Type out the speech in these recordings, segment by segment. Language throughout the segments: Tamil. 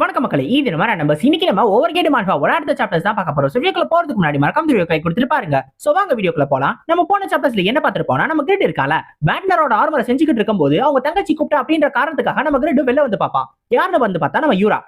வணக்கம் மக்களே, இது நம்ம இன்னைக்கு நம்ம ஓவர் கேட் மான்ஹாவோட அடுத்த சாப்டர்ஸ் தான் பார்க்க போறோம். சோ வீடியோக்குள்ள போறதுக்கு முன்னாடி மறக்காம வீடியோ கை கொடுத்துட்டு பாருங்க. சோ வாங்க வீடியோக்குள்ள போலாம். நம்ம போன சாப்டர்ஸ்ல என்ன பார்த்திருப்போம்னா, நம்ம கிரிட் இருக்கால பேட்னரோட ஆர்மரை செஞ்சுக்கிட்டு இருக்கும்போது அவங்க தங்கச்சி கூப்பிட்டா அப்படின்ற காரணத்துக்காக நம்ம கிரிட் வெளில வந்து பாப்பான். யாருன்னு வந்து பார்த்தா நம்ம யூரா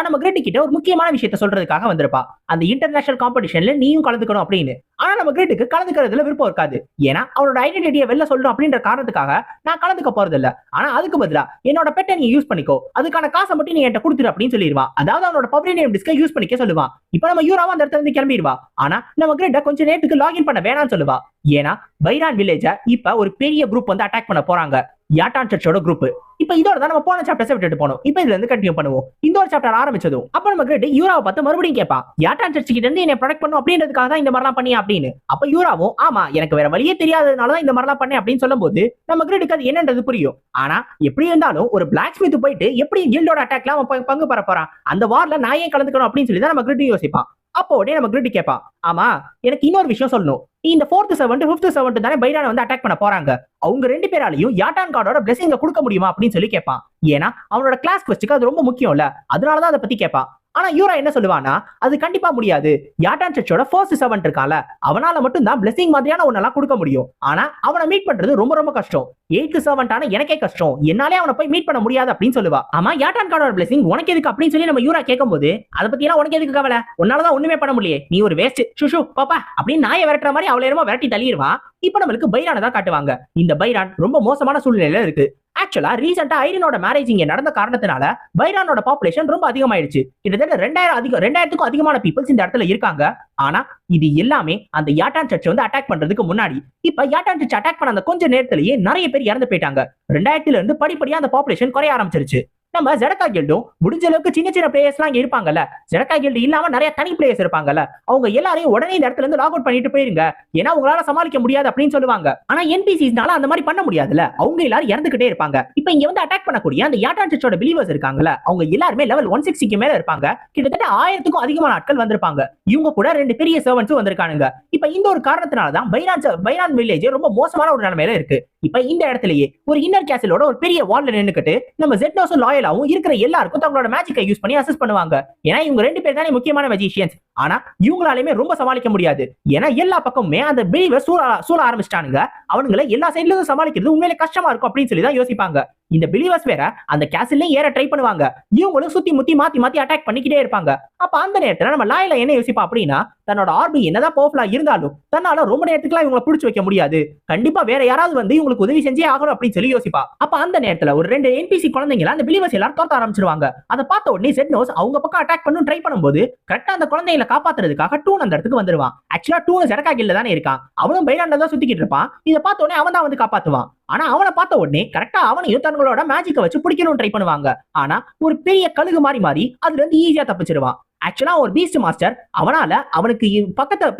நம்ம கிரிட் கிட்ட ஒரு முக்கியமான விஷயத்தை சொல்றதுக்காக வந்திருப்பா. அந்த இன்டர்நேஷனல் காம்படிஷன்ல நீயும் கலந்துக்கணும் அப்படின்னு. ஆனா நம்ம கிரிட்டுக்கு கலந்துக்கிறதுல விருப்பம் இருக்காது. ஏன்னா அவனோட ஐடென்டிட்டியை வெளில சொல்லணும் அப்படின்ற காரணத்துக்காக நான் கலந்துக்க போறது இல்ல. ஆனா அதுக்கு பதிலா என்னோட பெட்டை நீ யூஸ் பண்ணிக்கோ, அதுக்கான காசை மட்டும் நீ என்கிட்ட கொடுத்துரு அப்படின்னு சொல்லிடுவா. அதாவது அவனோட பப்ளிக் நேம் டிஸ்கை யூஸ் பண்ணிக்க சொல்லுவான். இப்ப நம்ம யூராவா அந்த இடத்துல இருந்து கிளம்பிடுவா. ஆனா நம்ம கிரிட்ட கொஞ்ச நேரத்துக்கு லாகின் பண்ண வேணாம்னு சொல்லுவா. ஏன்னா பைரான் வில்லேஜ இப்ப ஒரு பெரிய குரூப் வந்து அட்டாக் பண்ண போறாங்க. யாட்டான் சர்ச்சோட குரூப். இப்ப இதோட தான் நம்ம போன சாப்டர்ஸ் விட்டுட்டு போனோம். இப்ப இதுல இருந்து கண்டினியூ பண்ணுவோம். இந்த ஒரு சாப்டர் ஆரம்பிச்சதும் அப்ப நம்ம கிரிட் யூராவை பார்த்து மறுபடியும் கேட்பான், யாட்டான் சர்ச் கிட்ட இருந்து என்ன ப்ரொடெக்ட் பண்ணும் அப்படின்றதுக்காக தான் இந்த மாதிரிலாம் பண்ணியா அப்படின்னு. அப்ப யூராவும் ஆமா எனக்கு வேற வழியே தெரியாததுனாலதான் இந்த மாதிரிலாம் பண்ணேன் அப்படின்னு சொல்லும் போது நம்ம கிரிட்டுக்கு அது என்னன்றது புரியும். ஆனா எப்படி இருந்தாலும் ஒரு பிளாக் ஸ்மித் போயிட்டு எப்படி கில்டோட அட்டாக்ல அவன் பங்கு பெற போறான், அந்த வார்ல நான் ஏன் கலந்துக்கணும் அப்படின்னு சொல்லி தான் நம்ம கிரிட் யோசிப்பான். அப்போ உடனே நம்ம கிரிட் கேட்பான், ஆமா எனக்கு இன்னொரு விஷயம் சொல்லணும், இந்த 4th 7th 5th 7th தானே பைரானை வந்து அட்டாக் பண்ண போறாங்க, அவங்க ரெண்டு பேராலையும் யாட்டான் கார்டோட பிளெஸிங்க கொடுக்க முடியுமா அப்படின்னு சொல்லி கேட்பான். ஏன்னா அவனோட கிளாஸ் குவெஸ்ட்க்கு அது ரொம்ப முக்கியம் இல்ல, அதனாலதான் அதை பத்தி கேட்பான். ஆனா யூரா என்ன சொல்லுவானா, அது கண்டிப்பா முடியாது, யாட்டான் சர்ச்சோட 1st 7th இருக்கால அவனால மட்டும் தான் பிளெஸிங் மாதிரியான ஒன்னெல்லாம் கொடுக்க முடியும். ஆனா அவனை மீட் பண்றது ரொம்ப ரொம்ப கஷ்டம். 8th 7th ஆன எனக்கே கஷ்டம், என்னாலே அவனை போய் மீட் பண்ண முடியாது அப்படின்னு சொல்லுவா. ஆமா யாட்டான் கார்டோட பிளெஸிங் உனக்கு எதுக்கு அப்படின்னு சொல்லி நம்ம யூரா கேட்கும்போது, அதை பத்தி எல்லாம் உனக்கு எதுக்கு கவலை, உன்னாலதான் ஒண்ணுமே பண்ண முடியல, நீ ஒரு வேஸ்ட் சுஷு பாப்பா அப்படின்னு நாயை விரட்டுற மாதிரி அவளை விரட்டி தள்ளிடுவான். இப்ப நம்மளுக்கு பைரானை தான் காட்டுவாங்க. இந்த பைரான் ரொம்ப மோசமான சூழ்நிலையில இருக்கு. ஆக்சுவலா ரீசெண்டா ஐரினோட மேரேஜ் இங்க நடந்த காரணத்தினால பைரானோட பாப்புலேஷன் ரொம்ப அதிகமாயிடுச்சு. கிட்டத்தட்ட 2000க்கும் அதிகமான பீப்புள்ஸ் இந்த இடத்துல இருக்காங்க. ஆனா இது எல்லாமே அந்த யாட்டான் சர்ச் வந்து அட்டாக் பண்றதுக்கு முன்னாடி. இப்ப யாட்டான் சர்ச் அட்டாக் பண்ண அந்த கொஞ்ச நேரத்திலேயே நிறைய பேர் இறந்து போயிட்டாங்க. 2000ல இருந்து படிப்படியா அந்த பாப்புலேஷன் குறைய ஆரம்பிச்சிருச்சு. நம்ம ஜெடக்கா கில்டும் முடிஞ்ச அளவுக்கு சின்ன சின்ன பிளேயர்ஸ் எல்லாம் இருப்பாங்கல்ல, ஜெடக்கா கில்டு இல்லாம நிறைய தனி பிளேயர்ஸ் இருப்பாங்கல்ல, அவங்க எல்லாரையும் உடனே இந்த இடத்துல இருந்து லாக் அவுட் பண்ணிட்டு போயிருங்க, ஏன்னா உங்களால சமாளிக்க முடியாது அப்படின்னு சொல்லுவாங்க. ஆனா என்பிசிஸ்னால அந்த மாதிரி பண்ண முடியாதுல, அவங்க எல்லாரும் இறந்துகிட்டே இருப்பாங்க. இப்ப இங்க வந்து அட்டாக் பண்ணக்கூடிய அந்த யாட்டான் சர்ச்சோட பிலீவர்ஸ் இருக்காங்கல்ல, அவங்க எல்லாருமே லெவல் 160க்கு மேல இருப்பாங்க. கிட்டத்தட்ட 1000க்கும் அதிகமான ஆட்கள் வந்திருப்பாங்க. இவங்க கூட 2 பெரிய சர்வன்ட்ஸும் வந்திருக்கானுங்க. இப்ப இந்த ஒரு காரணத்தினாலதான் பைரான் வில்லேஜ் ரொம்ப மோசமான ஒரு நிலைமையில இருக்கு. இப்ப இந்த இடத்துலயே ஒரு இன்னர் கேசலோட ஒரு பெரிய வால்ல நின்னுக்கிட்டு நம்ம ஜெட்னோஸும் லாயலாவும் இருக்கிற எல்லாருக்கும் தங்களோட மேஜிக்கை யூஸ் பண்ணி அசஸ் பண்ணுவாங்க. ஏன்னா இவங்க 2 பேர் தானே முக்கியமான மேஜிஷியன்ஸ். ஆனா இவங்களாலுமே ரொம்ப சமாளிக்க முடியாது. ஏன்னா எல்லா பக்கமுமே அந்த பிலீவர் சூழ ஆரம்பிச்சிட்டானுங்க. அவனுங்களை எல்லா சைட்ல இருந்து சமாளிக்கிறது உண்மையிலே கஷ்டமா இருக்கும் அப்படின்னு சொல்லி தான் யோசிப்பாங்க. இந்த பிலீவர்ஸ் வேற அந்த கேசல்ல ஏற ட்ரை பண்ணுவாங்க. இவங்களும் சுத்தி முத்தி மாத்தி அட்டாக் பண்ணிக்கிட்டே இருப்பாங்க. அப்ப அந்த நேரத்துல நம்ம லாயலா என்ன யோசிப்பா அப்படின்னா, தன்னோட ஆர்மி என்னதான் பவர்ஃபுல்லா இருந்தாலும் தன்னால ரொம்ப நேரத்துக்குலாம் இவங்களை பிடிச்சு வைக்க முடியாது, கண்டிப்பா வேற யாராவது வந்து இவங்களுக்கு உதவி செஞ்சே ஆகணும் அப்படின்னு சொல்லி யோசிப்பா. அப்ப அந்த நேரத்துல ஒரு 2 என்பிசி குழந்தைங்கள அந்த பிலீவர்ஸ் எல்லாரும் தோத்த ஆரம்பிச்சிருவாங்க. அதை பார்த்த உடனே ஜெட்னோஸ் அவங்க பக்கம் அட்டாக் பண்ணி ட்ரை பண்ணும்போது கரெக்டா அந்த குழந்தைகளை காப்பாத்துறதுக்காக டூன் அந்த இடத்துக்கு வந்துருவான். ஆக்சுவலா டூன் ஜெடக்கா கில்ல தானே இருக்கான், அவனும் பைரான்ல தான் சுத்திக்கிட்டு இருப்பான். இதை பார்த்த உடனே அவன் தான் வந்து காப்பாத்துவான். ஆனா அவனை பார்த்த உடனே கரெக்டா அவனையும் தங்களோட மேஜிக்கை வச்சு பிடிக்கணும் ட்ரை பண்ணுவாங்க. ஆனா ஒரு பெரிய கழுகு மாறி அதுல இருந்து ஈஸியா தப்பிச்சிருவான். ஆக்சுவலா ஒரு பீஸ்ட் மாஸ்டர்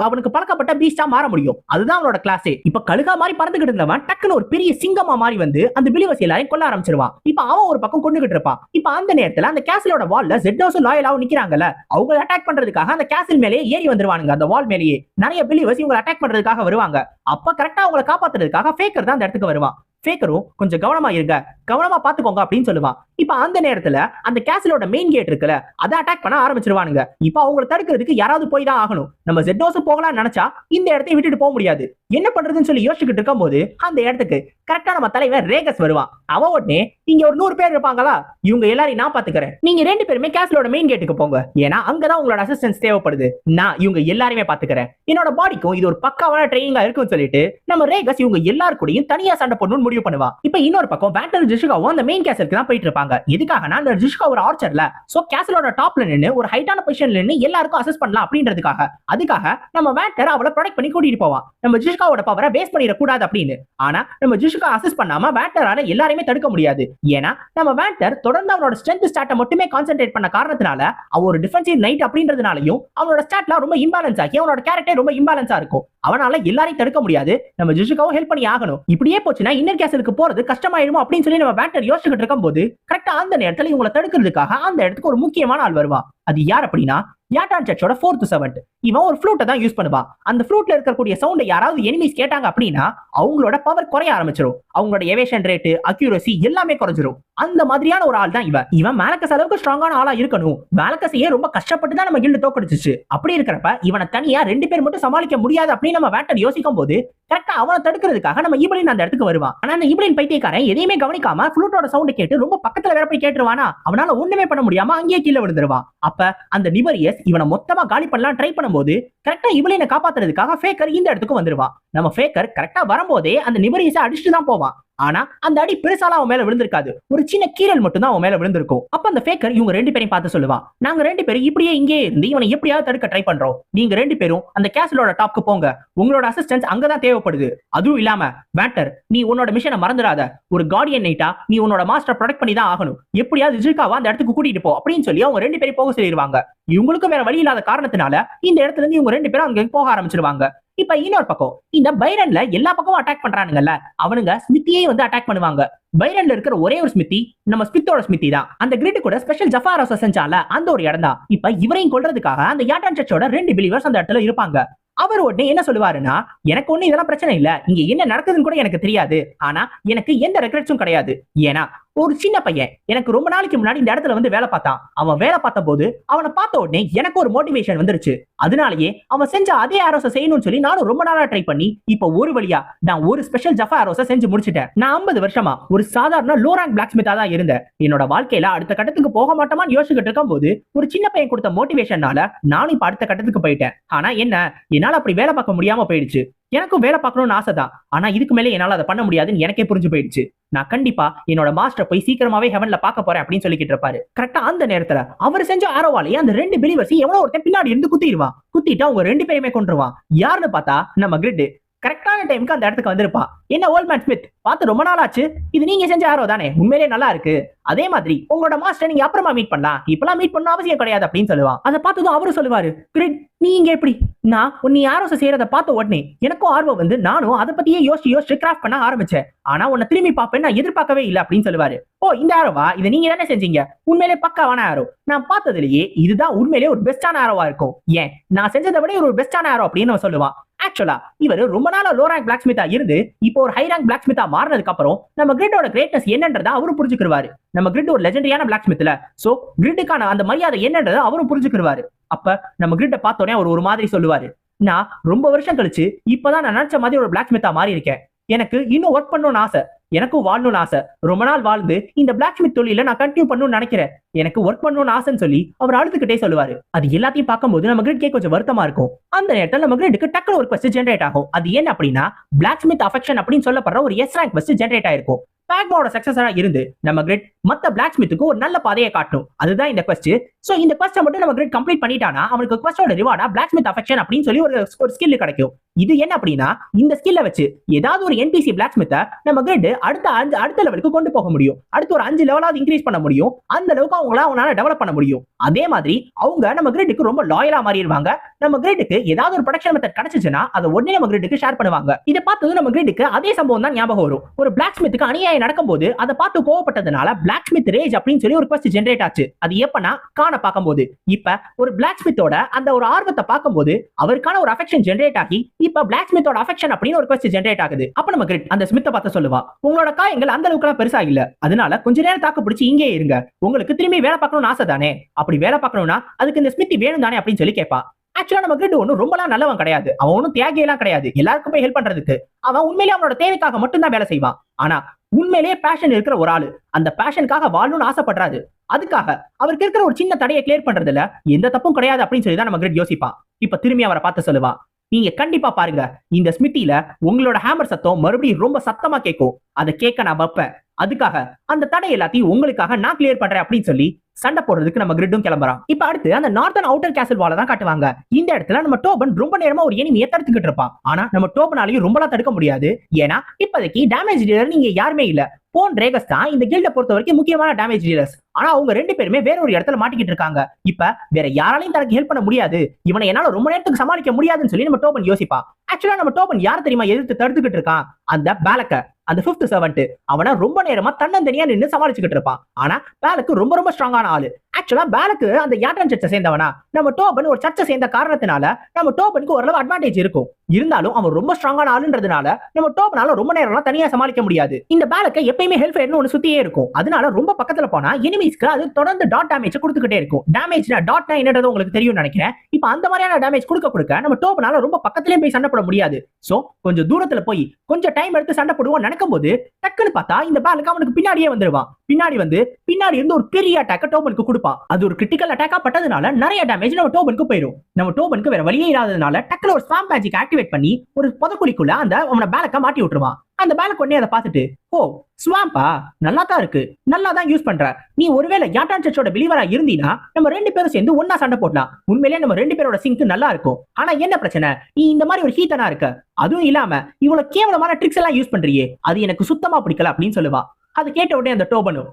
அவனுக்கு பழக்கப்பட்ட பீஸ்டா மாற முடியும், அதுதான் அவனோட கிளாஸே. இப்ப கழுகா மாதிரி பறந்துகிட்டு இருந்தவன் டக்குன்னு ஒரு பெரிய சிங்கமா மாறி வந்து அந்த பிலிவர்ஸ் எல்லாரையும் கொல்ல ஆரம்பிச்சிருவான். இப்ப அவன் ஒரு பக்கம் கொண்டுகிட்டு இருப்பான். இப்ப அந்த நேரத்துல அந்த கேசலோட வால்ல ஜெட்னோஸும் லாயலாவும் நிக்கிறாங்கல்ல, அவங்க அட்டாக் பண்றதுக்காக அந்த கேசல் மேலேயே ஏறி வந்துருவானுங்க. அந்த வால் மேலேயே நிறைய பிலிவர்ஸ் இவங்க அட்டாக் பண்றதுக்காக வருவாங்க. அப்ப கரெக்டா அவங்களை காப்பாத்துறதுக்காக ஃபேக்கர் தான் அந்த இடத்துக்கு வருவான். ஃபேக்கரும் கொஞ்சம் கவனமா இருங்க, கவனமா பாத்துக்கோங்க அப்படின்னு சொல்லுவான். இப்ப அந்த நேரத்துல அந்த கேசலோட மெயின் கேட் இருக்குல்ல, அதை அட்டாக் பண்ண ஆரம்பிச்சிருவானுங்க. இப்ப அவங்களை தடுக்கிறதுக்கு யாராவது போய் தான் ஆகணும். நம்ம ஜெட்னோஸ் போகலாம்னு நினைச்சா இந்த இடத்தையும் விட்டுட்டு போக முடியாது. என்ன பண்றதுன்னு சொல்லி யோசிச்சுக்கிட்டு இருக்கும் போது அந்த இடத்துக்கு கரெக்டா நம்ம தலைவர் ரேகஸ் வருவான். அவன் உடனே இங்க ஒரு 100 பேர் இருப்பாங்களா, இவங்க எல்லாரையும் நான் பாத்துக்கிறேன், நீங்க 2 பேருமே கேசலோட மெயின் கேட்டுக்கு போங்க, ஏன்னா அங்கதான் உங்களோட அசிஸ்டன்ஸ் தேவைப்படுது, நான் இவங்க எல்லாருமே பாத்துக்கிறேன், என்னோட பாடிக்கும் இது ஒரு பக்காவான ட்ரைனிங்கா இருக்குன்னு சொல்லிட்டு நம்ம ரேகஸ் இவங்க எல்லாரும் கூடயும் தனியா சண்டை போடணும்னு முடிவு பண்ணுவான். இப்ப இன்னொரு பக்கம் வேண்டர் ஜிஷுகாவும் அந்த மெயின் கேசலுக்கு தான் போயிட்டு இருப்பாங்க. எதுக்காகனா அந்த ஜிஷுகா ஒரு ஆர்ச்சர்ல, சோ கேசலோட டாப்ல நின்னு ஒரு ஹைட்டான பொசிஷன்ல நின்னு எல்லாருக்கும் அசஸ் பண்ணலாம் அப்படின்றதுக்காக. அதுக்காக நம்ம வேண்டர் அவளை ப்ரொடெக்ட் பண்ணி கூட்டிட்டு போவான், நம்ம ஜிஷுகாவோட பவரை வேஸ்ட் பண்ணிட கூடாது அப்படின்னு. ஆனா நம்ம ஜிஷுகா அசஸ் பண்ணாம வேண்டரால எல்லாரையுமே தடுக்க முடியாது. ஏன்னா நம்ம வேண்டர் தொடர்ந்து அவனோட ஸ்ட்ரென்த் ஸ்டாட்டை மட்டுமே கான்சென்ட்ரேட் பண்ண காரணத்தினால அவன் ஒரு டிஃபென்சிவ் நைட் அப்படின்றதுனாலயும் அவனோட ஸ்டாட்லாம் ரொம்ப இம்பேலன்ஸ் ஆகி அவனோட கேரக்டர் ரொம்ப இம்பேலன்ஸா இருக்கும். அவனால எல்லாரையும் தடுக்க முடியாது, நம்ம ஜிஷுகாவும் ஹெல்ப் பண்ணி ஆகணும். இப்படியே போச்சுன்னா இன்னர் கேசலுக்கு போறது கஷ்டமாயிடுமோ அப்படின்னு சொல்லி நம்ம வேண்டர் யோசிச்சுட்டு இருக்கும் போது கரெக்டா அந்த நேரத்துல இவங்களை தடுக்கிறதுக்காக அந்த இடத்துக்கு ஒரு முக்கியமான ஆள் வருவான். அது யார் அப்படின்னா யாட்டான் சர்ச்சோட 4th 7th. இவன் ஒரு ஃப்ளூட்டை தான் யூஸ் பண்ணுவான். அந்த ஃப்ளூட்ல இருக்கக்கூடிய சவுண்டை யாராவது எனிமீஸ் கேட்டாங்க அப்படின்னா அவங்களோட பவர் குறைய ஆரம்பிச்சிடும். அவங்களோட எவேஷன் ரேட்டு, அக்யூரசி எல்லாமே குறைஞ்சிரும். அந்த மாதிரியான ஒரு ஆள் தான் இவன். இவன் மேலக்கஸ் அளவுக்கு ஸ்ட்ராங்கான ஆளா இருக்கணும். மேலக்கஸையே ரொம்ப கஷ்டப்பட்டு தான் நம்ம கில்டு தோக்கடிச்சிச்சு. அப்படி இருக்கிறப்ப இவனை தனியா 2 பேர் மட்டும் சமாளிக்க முடியாது அப்படின்னு நம்ம வேட்டர் யோசிக்கும் போது கரெக்டா அவனை தடுக்கிறதுக்காக நம்ம ஈபிளின் அந்த இடத்துக்கு வருவான். ஆனா அந்த ஈபிளின் பைத்தியக்காரன் எதையுமே கவனிக்காம ஃப்ளூட்டோட சவுண்ட் கேட்டு ரொம்ப பக்கத்துல வேற போய் கேட்டுருவானா. அவனால ஒண்ணுமே பண்ண முடியாம அங்கேயே கீழே விழுந்துருவான். அப்ப அந்த நிபரியஸ் இவனை மொத்தமா காலி பண்ணலாம் ட்ரை பண்ணும்போது கரெக்டா ஈபிளினை காப்பாத்துறதுக்காக ஃபேக்கர் இந்த இடத்துக்கு வந்துருவான். நம்ம ஃபேக்கர் கரெக்டா வரும்போதே அந்த நிபரியஸை அடிச்சுட்டு தான் போவான். ஆனா அந்த அடி பெருசால அவன் மேல விழுந்திருக்காது. ஒரு சின்ன கீரல் மட்டும் தான் அவன் மேல விழுந்திருக்கும். அப்ப அந்த ஃபேக்கர் இவங்க 2 பேரையும் பார்த்து சொல்லுவான், நாங்க 2 பேரும் இப்படியே இங்கே இருந்து இவனை எப்படியாவது தடுக்க ட்ரை பண்றோம். நீங்க 2 பேரும் அந்த கேசலோட டாப்க்கு போங்க. உங்களோட அசிஸ்டன்ஸ் அங்கதான் தேவைப்படுது. அதுவும் இல்லாம வேட்டர், நீ உன்னோட மிஷனை மறந்துடாத. ஒரு கார்டியன் நைட்டா நீ உன்னோட மாஸ்டர் ப்ரொடெக்ட் பண்ணி தான் ஆகணும். எப்படியாவது ஜில்காவா அந்த இடத்துக்கு கூட்டிட்டு போ அப்படின்னு சொல்லி அவங்க 2 பேரும் போக சொல்லிடுவாங்க. இவங்களுக்கு வேற வழி இல்லாத காரணத்தினால இந்த இடத்துல இருந்து இவங்க 2 பேரும் அங்க போக ஆரம்பிச்சிருவாங்க. இப்ப இன்னொரு பக்கம் இந்த பைரன்ல எல்லா பக்கமும் அட்டாக் பண்றானுங்கல்ல, அவனுங்க ஸ்மித்தியே வந்து அட்டாக் பண்ணுவாங்க. பைரன்ல இருக்கிற ஒரே ஒரு ஸ்மித்தி நம்ம ஸ்மித்தோட ஸ்மித்தி தான். அந்த கிரிட் கூட ஸ்பெஷல் ஜஃபாரோஸ் செஞ்சால அந்த ஒரு இடம் தான். இப்ப இவரையும் கொல்றதுக்காக அந்த யாட்டான் சர்ச்சோட 2 பிலீவர்ஸ் அந்த இடத்துல இருப்பாங்க. அவர் உடனே என்ன சொல்லுவாருன்னா, எனக்கு ஒண்ணு இதெல்லாம் பிரச்சனை இல்ல, இங்க என்ன நடக்குதுன்னு கூட எனக்கு தெரியாது. ஆனா எனக்கு எந்த ரெக்ரெட்ஸும் கிடையாது. ஏன்னா ஒரு சின்ன பையன் எனக்கு ரொம்ப நாளைக்கு முன்னாடி இந்த இடத்துல வந்து வேலை பார்த்தான். அவன் வேலை பார்த்த போது அவனை பார்த்த உடனே எனக்கு ஒரு மோட்டிவேஷன் வந்துருச்சு. அதனாலயே அவன் செஞ்ச அதே ஆரோஸை செய்யணும்னு சொல்லி நானும் ரொம்ப நாளா ட்ரை பண்ணி இப்ப ஒரு வழியா நான் ஒரு ஸ்பெஷல் ஜஃபா ஆரோஸை செஞ்சு முடிச்சிட்டேன். நான் 50 வருஷமா ஒரு சாதாரண லோ ரேங்க் பிளாக் ஸ்மித்தா தான் இருந்தேன். என்னோட வாழ்க்கையில அடுத்த கட்டத்துக்கு போக மாட்டோமான்னு யோசிச்சுட்டு இருக்கும் போது ஒரு சின்ன பையன் கொடுத்த மோட்டிவேஷனால நானும் இப்ப அடுத்த கட்டத்துக்கு போயிட்டேன். ஆனா என்னால அப்படி வேலை பார்க்க முடியாம போயிடுச்சு. எனக்கும் வேலை பார்க்கணும்னு ஆசை தான். ஆனா இதுக்கு மேலே என்னால அதை பண்ண முடியாதுன்னு எனக்கே புரிஞ்சு போயிடுச்சு. நான் கண்டிப்பா என்னோட மாஸ்டர் போய் சீக்கிரமாவே ஹெவன்ல பார்க்க போறேன் அப்படின்னு சொல்லிக்கிட்டு இருப்பாரு. கரெக்டா அந்த நேரத்துல அவர் செஞ்ச ஆரோவாலேயே அந்த 2 பிலீவர்ஸ் எவனோ ஒருத்தன் பின்னாடி இருந்து குத்திடுவான். குத்திட்டு அவங்க 2 பேருமே கொன்றுவான். யாருன்னு பார்த்தா நம்ம கிரிட் கரெக்டான டைமுக்கு அந்த இடத்துக்கு வந்திருப்பான். என்ன ஓல்ட் மேன் ஸ்மித், பார்த்து ரொம்ப நாள் ஆச்சு, இது நீங்க செஞ்ச ஆரோ தானே, உண்மையிலே நல்லா இருக்கு. அதே மாதிரி உங்களோட மாஸ்டர் நீங்க அப்புறமா மீட் பண்ணலாம், இப்பெல்லாம் மீட் பண்ண அவசியம் கிடையாது அப்படின்னு சொல்லுவான். அதை பார்த்ததும் அவரும் சொல்லுவாரு, கிரிட் நீ இங்க எப்படி? நான் நீ ஆரோஸை செய்யறத பார்த்த உடனே எனக்கும் ஆர்வம் வந்து நானும் அதை பத்தியே யோசிச்சு கிராஃப்ட் பண்ண ஆரம்பிச்சேன். ஆனா உன்னை திரும்பி பார்ப்பேன் நான் எதிர்பார்க்கவே இல்லை அப்படின்னு சொல்லுவாரு. ஓ இந்த ஆரோவா, இதை நீங்க தானே செஞ்சீங்க, உண்மையிலே பக்காவான ஆரோ, நான் பார்த்ததுலயே இதுதான் உண்மையிலே ஒரு பெஸ்டான ஆரோவா இருக்கும். ஏன் நான் செஞ்சதை விட ஒரு பெஸ்டான ஆரோ அப்படின்னு சொல்லுவான். ஆக்சுவலா இவர் ரொம்ப நாளா லோ ரேங்க் பிளாக் ஸ்மித்தா இருந்து இப்போ ஒரு ஹை ரேங்க் பிளாக் ஸ்மித்தா மாறினதுக்கு அப்புறம் நம்ம கிரிட்டோட கிரேட்னஸ் என்னன்றதை அவரும் புரிஞ்சுக்கிடுவாரு. நம்ம கிரிட் ஒரு லெஜெண்டரியான பிளாக் ஸ்மித்ல, சோ கிரிட்டுக்கான அந்த மரியாதை என்னன்றதை அவரும் புரிஞ்சுக்கிடுவாரு. அப்ப நம்ம கிரிட்டை பார்த்தோன்னே அவர் ஒரு மாதிரி சொல்லுவாரு, நான் ரொம்ப வருஷம் கழிச்சு இப்பதான் நான் நினைச்ச மாதிரி ஒரு பிளாக் ஸ்மித்தா மாறி இருக்கேன். எனக்கு இன்னும் ஒர்க் பண்ணணும்னு ஆசை, எனக்கும் வாழணும்னு ஆசை. ரொம்ப நாள் வாழ்ந்து இந்த பிளாக் ஸ்மித் தொழில நான் கண்டினியூ பண்ணணும்னு நினைக்கிறேன். எனக்கு ஒர்க் பண்ணணும்னு ஆசைன்னு சொல்லி அவர் அழுதுகிட்டே சொல்லுவாரு. அது எல்லாத்தையும் பார்க்கும்போது நம்ம கிரிட் கொஞ்சம் வருத்தமா இருக்கும். அந்த நேரத்தில் நம்ம கிரிட்டுக்கு டக்குனு ஒரு குவெஸ்ட் ஜெனரேட் ஆகும். அது என்ன அப்படின்னா, பிளாக் ஸ்மித் அஃபெக்ஷன் அப்படின்னு சொல்லப்படுற ஒரு எஸ் ரேங்க் குவெஸ்ட் ஜெனரேட் ஆயிருக்கும். பேக்மாவோட சக்சஸரா இருந்து நம்ம கிரிட் மத்த பிளாக் ஸ்மித்துக்கு ஒரு நல்ல பாதையை காட்டணும். அதுதான் இந்த குவெஸ்ட். சோ இந்த குவெஸ்ட் மட்டும் நம்ம கிரிட் கம்ப்ளீட் பண்ணிட்டானா அவனுக்கு குவெஸ்டோட ரிவார்டா பிளாக் ஸ்மித் அஃபெக்ஷன் அப்படின்னு சொல்லி ஒரு ஸ்கில் கிடைக்கும். இது என்ன அப்படின்னா, இந்த ஸ்கில்ல வச்சு ஏதாவது ஒரு என்பிசி பிளாக் ஸ்மித்தை நம்ம கிரிட் அடுத்த லெவலுக்கு கொண்டு போக முடியும். அடுத்து ஒரு 5 லெவலாவது இன்க்ரீஸ் பண்ண முடியும். அந்த அளவுக்கு அவங்களால டெவலப் பண்ண முடியும். அதே மாதிரி அவங்க நம்ம கிரிட்டுக்கு ரொம்ப லாயலா மாறிடுவாங்க. நம்ம கிரிட்டுக்கு ஏதாவது ஒரு ப்ரொடக்ஷன் மெத்தட் கிடைச்சிச்சுன்னா அதை உடனே நம்ம கிரிட்டுக்கு ஷேர் பண்ணுவாங்க. இதை பார்த்தது நம்ம கிரிட்டுக்கு அதே சம்பவம் தான் ஞாபகம் வரும். ஒரு பிளாக் ஸ்மித்துக்கு அநியாயம் நடக்கும்போது அதை பார்த்து கோவப்பட்டதுனால பிளாக் ஸ்மித் ரேஜ் அப்படின்னு சொல்லி ஒரு குவெஸ்ட் ஜெனரேட் ஆச்சு. அது எப்பனா காண பார்க்கும்போது, இப்ப ஒரு பிளாக் ஸ்மித்தோட அந்த ஒரு ஆர்வத்தை பார்க்கும்போது அவருக்கான ஒரு அஃபெக்ஷன் ஜெனரேட் ஆகி இப்ப பிளாக் ஸ்மித்தோட அஃபெக்ஷன் அப்படின்னு ஒரு குவெஸ்ட் ஜெனரேட் ஆகுது. அப்ப நம்ம கிரிட் அந்த ஸ்மித்தை பார்த்து சொல்லுவா, உங்களோட காயங்கள் அந்த அளவுக்கு பெருசா இல்ல, அதனால கொஞ்ச நேரம் தாக்கு பிடிச்சி இங்கே இருங்க. உங்களுக்கு திரும்பி வேலை பார்க்கணும்னு ஆசை தானே, அப்படி வேலை பார்க்கணும்னா அதுக்கு இந்த ஸ்மித்தி வேணும் தானே அப்படின்னு சொல்லி கேட்பா. ஆக்சுவலா நம்ம கிரிட் ஒன்னும் ரொம்பலாம் நல்லவன் கிடையாது. அவன் ஒன்னும் தியாகியெல்லாம் கிடையாது. எல்லாருக்கும் போய் ஹெல்ப் பண்றதுக்கு அவன் உண்மையிலேயே அவனோட தேவைக்காக மட்டும்தான் வேலை செய்வான். ஆனா உண்மையிலேயே பேஷன் இருக்கிற ஒரு ஆளு அந்த பேஷனுக்காக வாழணும்னு ஆசைப்படுறாரு. அதுக்காக அவருக்கு இருக்கிற ஒரு சின்ன தடையை கிளியர் பண்றதுல எந்த தப்பும் கிடையாது அப்படின்னு சொல்லி தான் நம்ம கிரிட் யோசிப்பான். இப்ப திரும்பி அவரை பார்த்து சொல்லுவான், நீங்க கண்டிப்பா பாருங்க, இந்த ஸ்மித்தில உங்களோட ஹேமர் சத்தம் மறுபடியும் ரொம்ப சத்தமா கேட்கும். அதை கேட்க நான் வைப்பேன். அதுக்காக அந்த தடை எல்லாத்தையும் உங்களுக்காக நான் கிளியர் பண்றேன் அப்படின்னு சொல்லி சண்டை போடுறதுக்கு நம்ம கிரிட்டும் கிளம்புறான். இப்ப அடுத்து அந்த நார்த்தன் அவுட்டர் கேசல் வால தான் காட்டுவாங்க. இந்த இடத்துல நம்ம டோபன் ரொம்ப நேரமா ஒரு எனிமியை தடுத்துக்கிட்டு இருப்பான். ஆனா நம்ம டோபனாலையும் ரொம்பலாம் தடுக்க முடியாது. ஏன்னா இப்போதைக்கு டேமேஜ் டீலர் நீங்க யாருமே இல்ல. போன் ரேகஸ் தான் இந்த கில்ட பொறுத்த வரைக்கும் முக்கியமான டேமேஜ் டீலர்ஸ். ஆனா அவங்க 2 பேருமே வேற ஒரு இடத்துல மாட்டிக்கிட்டு இருக்காங்க. இப்ப வேற யாராலையும் தனக்கு ஹெல்ப் பண்ண முடியாது, இவனை என்னால ரொம்ப நேரத்துக்கு சமாளிக்க முடியாதுன்னு சொல்லி நம்ம டோபன் யோசிப்பா. ஆக்சுவலா நம்ம டோபன் யார் தெரியுமா எதிர்த்து தடுத்துக்கிட்டு இருக்கான்? அந்த பேலக்க, அந்த 5th சர்வன்ட். அவன ரொம்ப நேரமா தன்னந்தனியா நின்னு சமாளிச்சுக்கிட்டு இருப்பான். ஆனா பேலக்கு ரொம்ப ரொம்ப ஸ்ட்ராங்கான ஆளு. ஆக்சுவலா பேலக்கு அந்த யாட்டன் சர்ச்சை சேர்ந்தவனா? நம்ம டோபன் ஒரு சர்ச்சை சேர்ந்த காரணத்தினால நம்ம டோபனுக்கு ஓரளவு அட்வான்டேஜ் இருக்கும். இருந்தாலும் அவன் ரொம்ப ஸ்ட்ராங்கான ஆளுன்றதுனால நம்ம டோபனால ரொம்ப நேரம்லாம் தனியா சமாளிக்க முடியாது. இந்த பேலக்க எப்பயுமே ஹெல்ப் ஃபயர்னு ஒன்னு சுத்தியே இருக்கும். அதனால ரொம்ப பக்கத்துல போனா எனிமீஸ்க்கு அது தொடர்ந்து டாட் டேமேஜ் கொடுத்துக்கிட்டே இருக்கும். டேமேஜ்னா டாட்னா என்னன்றது உங்களுக்கு தெரியும் நினைக்கிறேன். இப்ப அந்த மாதிரியான டேமேஜ் கொடுக்க நம்ம டோபனால ரொம்ப பக்கத்துலயே போய் சண்டை போட முடியாது. சோ கொஞ்சம் தூரத்துல போய் கொஞ்சம் டைம் எடுத்து சண்டை போடுவோம் நினைக்கும் போது டக்குன்னு பார்த்தா இந்த பேலக் அவனுக்கு பின்னாடியே வந்துருவான். பின்னாடி இருந்து ஒரு பெரிய அட்டாக்க டோபனுக்கு கொடுப்பான். அது ஒரு கிரிட்டிக்கல் அட்டாக்கா பட்டதுனால நிறைய டேமேஜ் நம்ம டோபனுக்கு போயிடும். நம்ம டோபனுக்கு வேற வழியே இல்லாததுனால டக்குனு ஒரு ஸ்வாம் மேஜிக் ஆக்டிவேட் பண்ணி ஒரு புதக்குழிக்குள்ள அந்த அவன பேலக்க மாட்டி விட்டுருவான். அந்த பேலக் உடனே அதை பார்த்துட்டு, ஓ ஸ்வாம்பா, நல்லா தான் இருக்கு, நல்லா தான் யூஸ் பண்ற, நீ ஒருவேளை யாட்டான் சர்ச்சோட பிலீவரா இருந்தீனா நம்ம 2 பேரும் சேர்ந்து ஒன்னா சண்டை போடலாம், உண்மையிலேயே நம்ம 2 பேரோட சிங்க் நல்லா இருக்கும். ஆனா என்ன பிரச்சனை, நீ இந்த மாதிரி ஒரு ஹீட்டனா இருக்க, அதுவும் இல்லாம இவ்வளவு கேவலமான ட்ரிக்ஸ் எல்லாம் யூஸ் பண்றியே, அது எனக்கு சுத்தமா பிடிக்கல அப்படின்னு சொல்லுவா. அதை கேட்ட உடனே அந்த டோபனும்,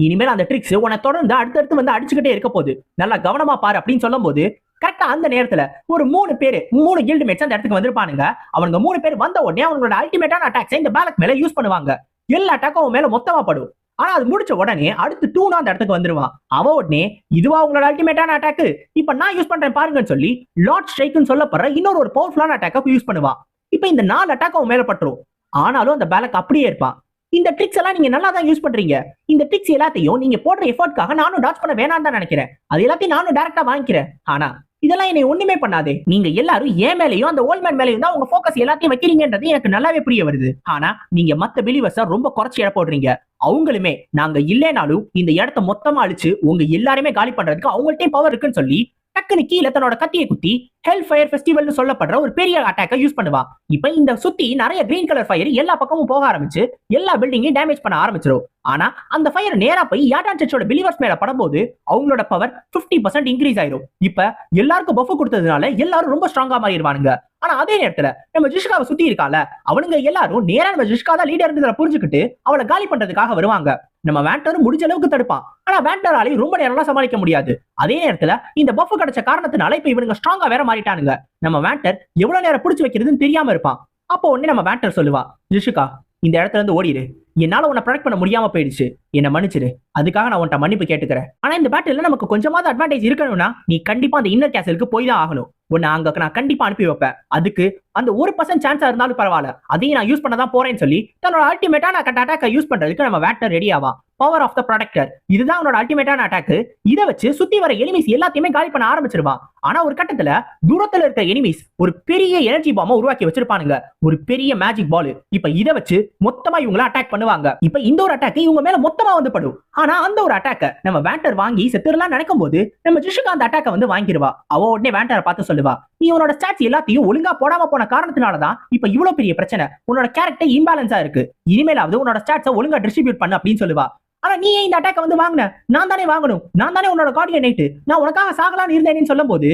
இனிமேல் அந்த ட்ரிக்ஸ் உன்னை தொடர்ந்து அடுத்தடுத்து வந்து அடிச்சுக்கிட்டே இருக்க போகுது, நல்லா கவனமா பாரு அப்படின்னு சொல்லும் போது கரெக்டா அந்த நேரத்துல ஒரு 3 கில்டு மேட்ஸ் அந்த இடத்துக்கு வந்திருப்பானுங்க. அவங்க 3 பேர் வந்த உடனே அவங்களோட அல்டிமேட்டான அட்டாக்ஸ் இந்த பேலக் மேல யூஸ் பண்ணுவாங்க. எல்லா அட்டாக்கும் அவன் மேல மொத்தமா படும். ஆனா அது முடிச்ச உடனே அடுத்து 2 அந்த இடத்துக்கு வந்துருவான். அவ உடனே இதுவா உங்களோட அல்டிமேட்டான அட்டாக், இப்ப நான் யூஸ் பண்றேன் பாருங்கன்னு சொல்லி லார்ட் ஸ்ட்ரைக்னு சொல்லப்படுற இன்னொரு ஒரு பவர்ஃபுல்லான அட்டாக்க யூஸ் பண்ணுவான். இப்ப இந்த 4 அட்டாக் அவன் மேல பட்டுரும். ஆனாலும் அந்த பேலக் அப்படியே இருப்பான். இந்த ட்ரிக்ஸ் எல்லாம் நீங்க நல்லா தான் யூஸ் பண்றீங்க, இந்த ட்ரிக்ஸ் எல்லாத்தையும் நீங்க போடுற எஃபர்ட்காக நானும் டாச் பண்ண வேணாம் தான் நினைக்கிறேன், அது எல்லாத்தையும் நானும் டைரக்டா வாங்கிக்கிறேன். ஆனா இதெல்லாம் என்னை ஒண்ணுமே பண்ணாதே, நீங்க எல்லாரும் ஏன் மேலையும் அந்த ஓல்ட் மேன் மேலையும் தான் உங்க போக்கஸ் எல்லாத்தையும் வைக்கிறீங்கன்றது எனக்கு நல்லாவே புரிய வருது. ஆனா நீங்க மத்த பிலீவர்ஸ ரொம்ப குறைச்சி இட போடுறீங்க. அவங்களுமே நாங்க இல்லைனாலும் இந்த இடத்த மொத்தமா அழிச்சு உங்க எல்லாருமே காலி பண்றதுக்கு அவங்கள்ட்டே பவர் இருக்குன்னு சொல்லி டக்குனு கீழே தன்னோட கத்தியை குத்தி ஹெல் ஃபயர் ஃபெஸ்டிவல்னு சொல்லப்படுற ஒரு பெரிய அட்டாக்கை யூஸ் பண்ணுவா. இப்ப இந்த சுத்தி நிறைய கிரீன் கலர் ஃபயர் எல்லா பக்கமும் போக ஆரம்பிச்சு எல்லா பில்டிங்கையும் டேமேஜ் பண்ண ஆரம்பிச்சிடும். ஆனா அந்த ஃபயர் நேரா போய் யாட்டான் சர்ச்சோட பிலீவர்ஸ் மேல படும்போது அவங்களோட பவர் 50% இன்க்ரீஸ் ஆயிரும். இப்ப எல்லாருக்கும் பஃப் கொடுத்ததுனால எல்லாரும் ரொம்ப ஸ்ட்ராங்கா மாறிடுவானுங்க. ஆனா அதே நேரத்துல நம்ம ஜிஷ்காவை சுத்தி இருக்கால, அவனுங்க எல்லாரும் நேரா நம்ம ஜிஷ்கா தான் லீடர் இருந்ததை புரிஞ்சுக்கிட்டு அவளை காலி பண்றதுக்காக வருவாங்க. நம்ம வேண்டர் முடிஞ்ச அளவுக்கு தடுப்பான். ஆனா வேண்டராலையும் ரொம்ப நேரம்லாம் சமாளிக்க முடியாது. அதே நேரத்துல இந்த பஃப் கிடைச்ச காரணத்தினால இப்ப இவனுங்க ஸ்ட்ராங்கா வேற மாறிட்டானுங்க. நம்ம வேண்டர் எவ்வளவு நேரம் புடிச்சு வைக்கிறதுன்னு தெரியாம இருப்பான். அப்போ உடனே நம்ம வேண்டர் சொல்லுவா, ஜிஷுகா இந்த இடத்துல இருந்து ஓடிடு, என்னால உன்னை ப்ரொடெக்ட் பண்ண முடியாம போயிடுச்சு, என்ன மன்னிச்சிரு, அதுக்காக நான் உன்ட்ட மன்னிப்பு கேட்டுக்கிறேன். ஆனா இந்த பேட்டில் நமக்கு கொஞ்சமாவது அட்வான்டேஜ் இருக்கணும்னா நீ கண்டிப்பா அந்த இன்னர் கேசலுக்கு போய் தான் ஆகணும். உன்னை அங்க நான் கண்டிப்பா அனுப்பி வைப்பேன். அதுக்கு அந்த 1% சான்ஸா இருந்தாலும் பரவாயில்ல, அதையும் நான் யூஸ் பண்ணதான் போறேன்னு சொல்லி தன்னோட அல்டிமேட்டான அட்டாக்கை யூஸ் பண்றதுக்கு நம்ம wander ready Aava. Power of the protector, இதுதான் அவனோட அல்டிமேட்டான அட்டாக். இதை வச்சு சுத்தி வர எனிமீஸ் எல்லாத்தையுமே காலி பண்ண ஆரம்பிச்சிருவான். ஆனா ஒரு கட்டத்துல தூரத்துல இருக்க எனிமீஸ் ஒரு பெரிய எனர்ஜி பாம்பை உருவாக்கி வச்சிருப்பானுங்க, ஒரு பெரிய மேஜிக் பால். இப்ப இதை வச்சு மொத்தமா இவங்கள அட்டாக் பண்ணுவாங்க. இப்ப இந்த ஒரு அட்டாக் இவங்க மேல மொத்தமா வந்து படும். ஆனா அந்த ஒரு அட்டாக்க நம்ம வேண்டர் வாங்கி செத்துறலாம் நினைக்கும் போது நம்ம ஜிஷுகா அந்த அட்டாக்க வந்து வாங்கிடுவா. அவ உடனே வேண்டரை பார்த்து சொல்லுவா, நீ உன்னோட ஸ்டாட்ஸ் எல்லாத்தையும் ஒழுங்கா போடாம போன காரணத்தினாலதான் இப்ப இவ்வளவு பெரிய பிரச்சனை, உன்னோட கேரக்டர் இம்பேலன்ஸா இருக்கு, இனிமேலாவது உன்னோட ஸ்டாட்ஸை ஒழுங்கா டிஸ்ட்ரிபியூட் பண்ணு அப்படின்னு சொல்லுவா. ஆனா நீ இந்த அட்டாக்க வந்து வாங்கின, நான் தானே வாங்கணும், நான் தானே உன்னோட கார்டியன் நைட், நான் உனக்காக சாகலான்னு இருந்தேன்னு சொல்லும் போது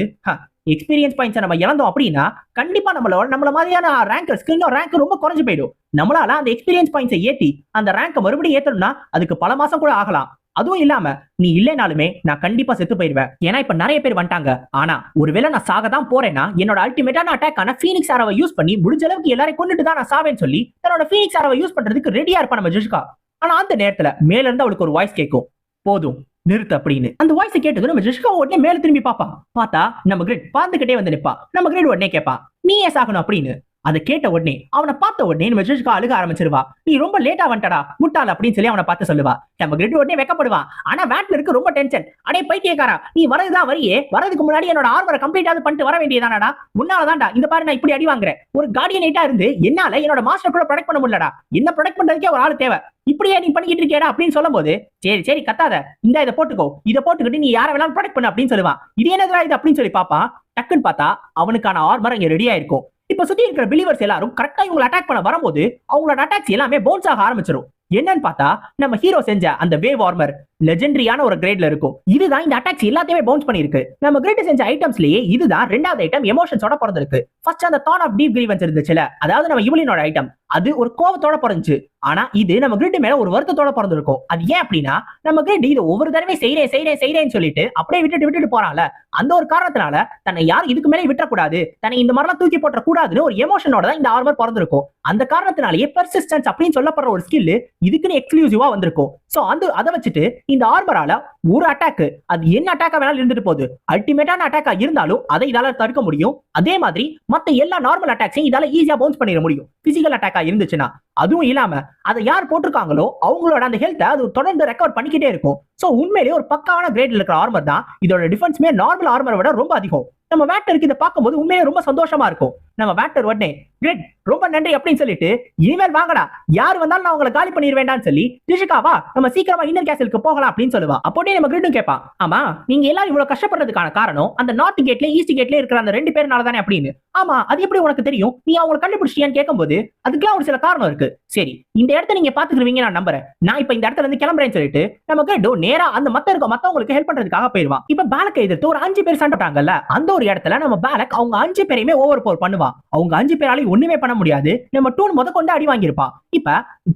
எக்ஸ்பீரியன்ஸ் பாயிண்ட்ஸ் நம்ம இழந்தோம் அப்படின்னா கண்டிப்பா நம்மள மாதிரியான ரேங்கர்ஸ்க்கு இன்னும் ரேங்க் ரொம்ப குறைஞ்சு போயிடும். நம்மளால அந்த எக்ஸ்பீரியன்ஸ் பாயிண்ட்ஸை ஏத்தி அந்த ரேங்கை மறுபடியும் ஏத்தணும்னா அதுக்கு பல மாசம் கூட ஆகலாம். அதுவும் இல்லாம நீ இல்லைனாலுமே நான் கண்டிப்பா செத்து போயிடுவேன். ஏன்னா இப்ப நிறைய பேர் வந்துட்டாங்க. ஆனா ஒருவேளை நான் சாக தான் போறேன்னா என்னோட அல்டிமேட்டான அட்டாக்கான ஃபீனிக்ஸ் ஆரோவை யூஸ் பண்ணி முடிஞ்ச அளவுக்கு எல்லாரையும் கொண்டுட்டு தான் நான் சாவேன்னு சொல்லி தன்னோட ஃபீனிக்ஸ் ஆரோவை யூஸ் பண்றதுக்கு ரெடியா இருப்பா நம்ம ஜிஷ்கா. ஆனா அந்த நேரத்துல மேல இருந்து அவளுக்கு ஒரு வாய்ஸ் கேட்கும், போதும் நிறுத்து அப்படின்னு. அந்த வாய்ஸ் கேட்டது நம்ம ஜிஷ்கா உடனே மேல திரும்பி பாப்பா. பார்த்தா நம்ம கிரிட் பாந்துகிட்டே வந்து நிப்பா. நம்ம கிரிட் உடனே கேட்பா, நீ ஏன் சாகணும் அப்படின்னு. அதை கேட்ட உடனே அவனை பார்த்த உடனே நம்ம ஜிஷ்கா அழுக ஆரம்பிச்சிருவா. நீ ரொம்ப லேட்டா வந்துட்டடா முட்டாள் அப்படின்னு சொல்லி அவனை பார்த்து சொல்லுவா. நம்ம கிரிட் உடனே வெக்கப்படுவான். ஆனா வேட்லருக்கு ரொம்ப டென்ஷன். அடே பைத்தியக்காரா, நீ வரதுதான் வரியே, வரதுக்கு முன்னாடி என்னோட ஆர்வரை கம்ப்ளீட்டாவது பண்ணிட்டு வர வேண்டியதானடா, முன்னாலதான்டா இந்த பாரு நான் இப்படி அடி வாங்குறேன், ஒரு கார்டியன் நைட்டா இருந்து என்னால என்னோட மாஸ்டர் கூட ப்ரொடெக்ட் பண்ண முடியலடா, என்ன ப்ரொடெக்ட் பண்றதுக்கே ஒரு ஆள் தேவை, இப்படியே நீ பண்ணிக்கிட்டு இருக்கேடா அப்படின்னு சொல்லும் போது சரி சரி கத்தாத, இந்த இதை போட்டுக்கோ, இதை போட்டுக்கிட்டு நீ யாரை வேணாலும் ப்ரொடெக்ட் பண்ணு அப்படின்னு சொல்லுவான். இது என்னதுடா இது அப்படின்னு சொல்லி பாப்பா. டக்குன்னு பார்த்தா அவனுக்கான ஆர்மர் அங்க ரெடியா இருக்கும். இப்ப சுத்தி இருக்கிற பிலீவர்ஸ் எல்லாரும் கரெக்டா இவங்களை அட்டாக் பண்ண வரும்போது அவங்களோட அட்டாக்ஸ் எல்லாமே பவுன்ஸ் ஆக ஆரம்பிச்சிடும். என்னன்னு பார்த்தா நம்ம ஹீரோ செஞ்ச அந்த வேவ் ஆர்மர் லெஜெண்டரியான ஒரு கிரேட்ல இருக்கும். இதுதான் இந்த அட்டாக்ஸ் எல்லாத்தையுமே பவுன்ஸ் பண்ணிருக்கு. நம்ம கிரேட் செஞ்ச ஐட்டம்ஸ்லயே இதுதான் ரெண்டாவது ஐட்டம் எமோஷன்ஸோட பிறந்திருக்கு. ஃபர்ஸ்ட் அந்த தாட் ஆஃப் டீப் கிரீவன்ஸ் இருந்துச்சுல, அதாவது நம்ம இவளினோட ஐட்டம், அது ஒரு கோவத்தோட பிறந்துச்சு. ஆனா இது நம்ம கிரிட் மேல ஒரு வருத்தத்தோட பிறந்திருக்கும். அது ஏன் அப்படின்னா நம்ம கிரிட் இது ஒவ்வொரு தடவை செய்றேன்னு சொல்லிட்டு அப்படியே விட்டுட்டு போறான்ல, அந்த ஒரு காரணத்தினால தன்னை யாரும் இதுக்கு மேலே விட்டுறக்கூடாது, தன்னை இந்த மாதிரிலாம் தூக்கி போட்ட கூடாதுன்னு ஒரு எமோஷனோட தான் இந்த ஆர்மர் பிறந்திருக்கும். அந்த காரணத்தினாலேயே பெர்சிஸ்டன்ஸ் அப்படின்னு சொல்லப்படுற ஒரு ஸ்கில் இதுக்குன்னு எக்ஸ்க்ளூசிவா வந்திருக்கும். சோ அதை வச்சுட்டு இந்த ஆர்மரால ஒரு அட்டாக், அது என்ன அட்டாக்கா வேணாலும் இருந்துட்டு போகுது, அல்டிமேட்டான அட்டாக்கா இருந்தாலும் அதை இதால தடுக்க முடியும். அதே மாதிரி மத்த எல்லா நார்மல் அட்டாக்ஸையும் இதால ஈஸியா பவுன்ஸ் பண்ணிட முடியும் பிசிக்கல் அட்டாக்கா இருந்துச்சுன்னா. அதுவும் இல்லாம அதை யார் போட்டிருக்காங்களோ அவங்களோட அந்த ஹெல்த்தை அது தொடர்ந்து ரெக்கவர் பண்ணிக்கிட்டே இருக்கும். சோ உண்மையிலேயே ஒரு பக்காவான கிரேட்ல இருக்கிற ஆர்மர் தான். இதோட டிஃபென்ஸ்மே நார்மல் ஆர்மரை விட ரொம்ப அதிகம். நம்ம வேட்டருக்கு இதை பார்க்கும்போது உண்மையிலே ரொம்ப சந்தோஷமா இருக்கும். நம்ம வேட்டர் உடனே கிரேட் ரொம்ப நன்றி அப்படின்னு சொல்லிட்டு, இனிமேல் வாங்கடா, யார் வந்தாலும் நான் உங்களை காலி பண்ணிட வேண்டாம்னு சொல்லி, ரிஷிகாவா நம்ம சீக்கிரமா இன்னர் கேசலுக்கு போகலாம் அப்படின்னு சொல்லுவா. அப்போதே நம்ம கிரிட்டும் கேட்பான், ஆமா நீங்க எல்லாரும் இவ்வளவு கஷ்டப்படுறதுக்கான காரணம் அந்த நார்த் கேட்ல ஈஸ்ட் கேட்ல இருக்கிற அந்த 2 பேர்னால தானே அப்படின்னு. ஆமா அது எப்படி உனக்கு தெரியும், நீ அவங்களை கண்டுபிடிச்சியான்னு கேட்கும்போது அதுக்கெல்லாம் ஒரு சில காரணம் இருக்கு. சரி இந்த இடத்த நீங்க பாத்துக்கிறீங்க நான் நம்புறேன், நான் இப்ப இந்த இடத்துல இருந்து கிளம்புறேன்னு சொல்லிட்டு நம்ம கிரிட்டும் நேரா அந்த மத்தவங்களுக்கு ஹெல்ப் பண்றதுக்காக போயிருவான். இப்ப பேலக் எதிர்த்து ஒரு 5 பேர் சண்டைட்டாங்கல்ல, அந்த ஒரு இடத்துல நம்ம பேலக் அவங்க 5 பேரையுமே ஓவர் பவர் பண்ணுவான். அவங்க 5 பேராலையும் ஒண்ணுமே பண்ண முடியாது. நம்ம டூன் முத கொண்டு அடி வாங்கியிருப்பான். இப்ப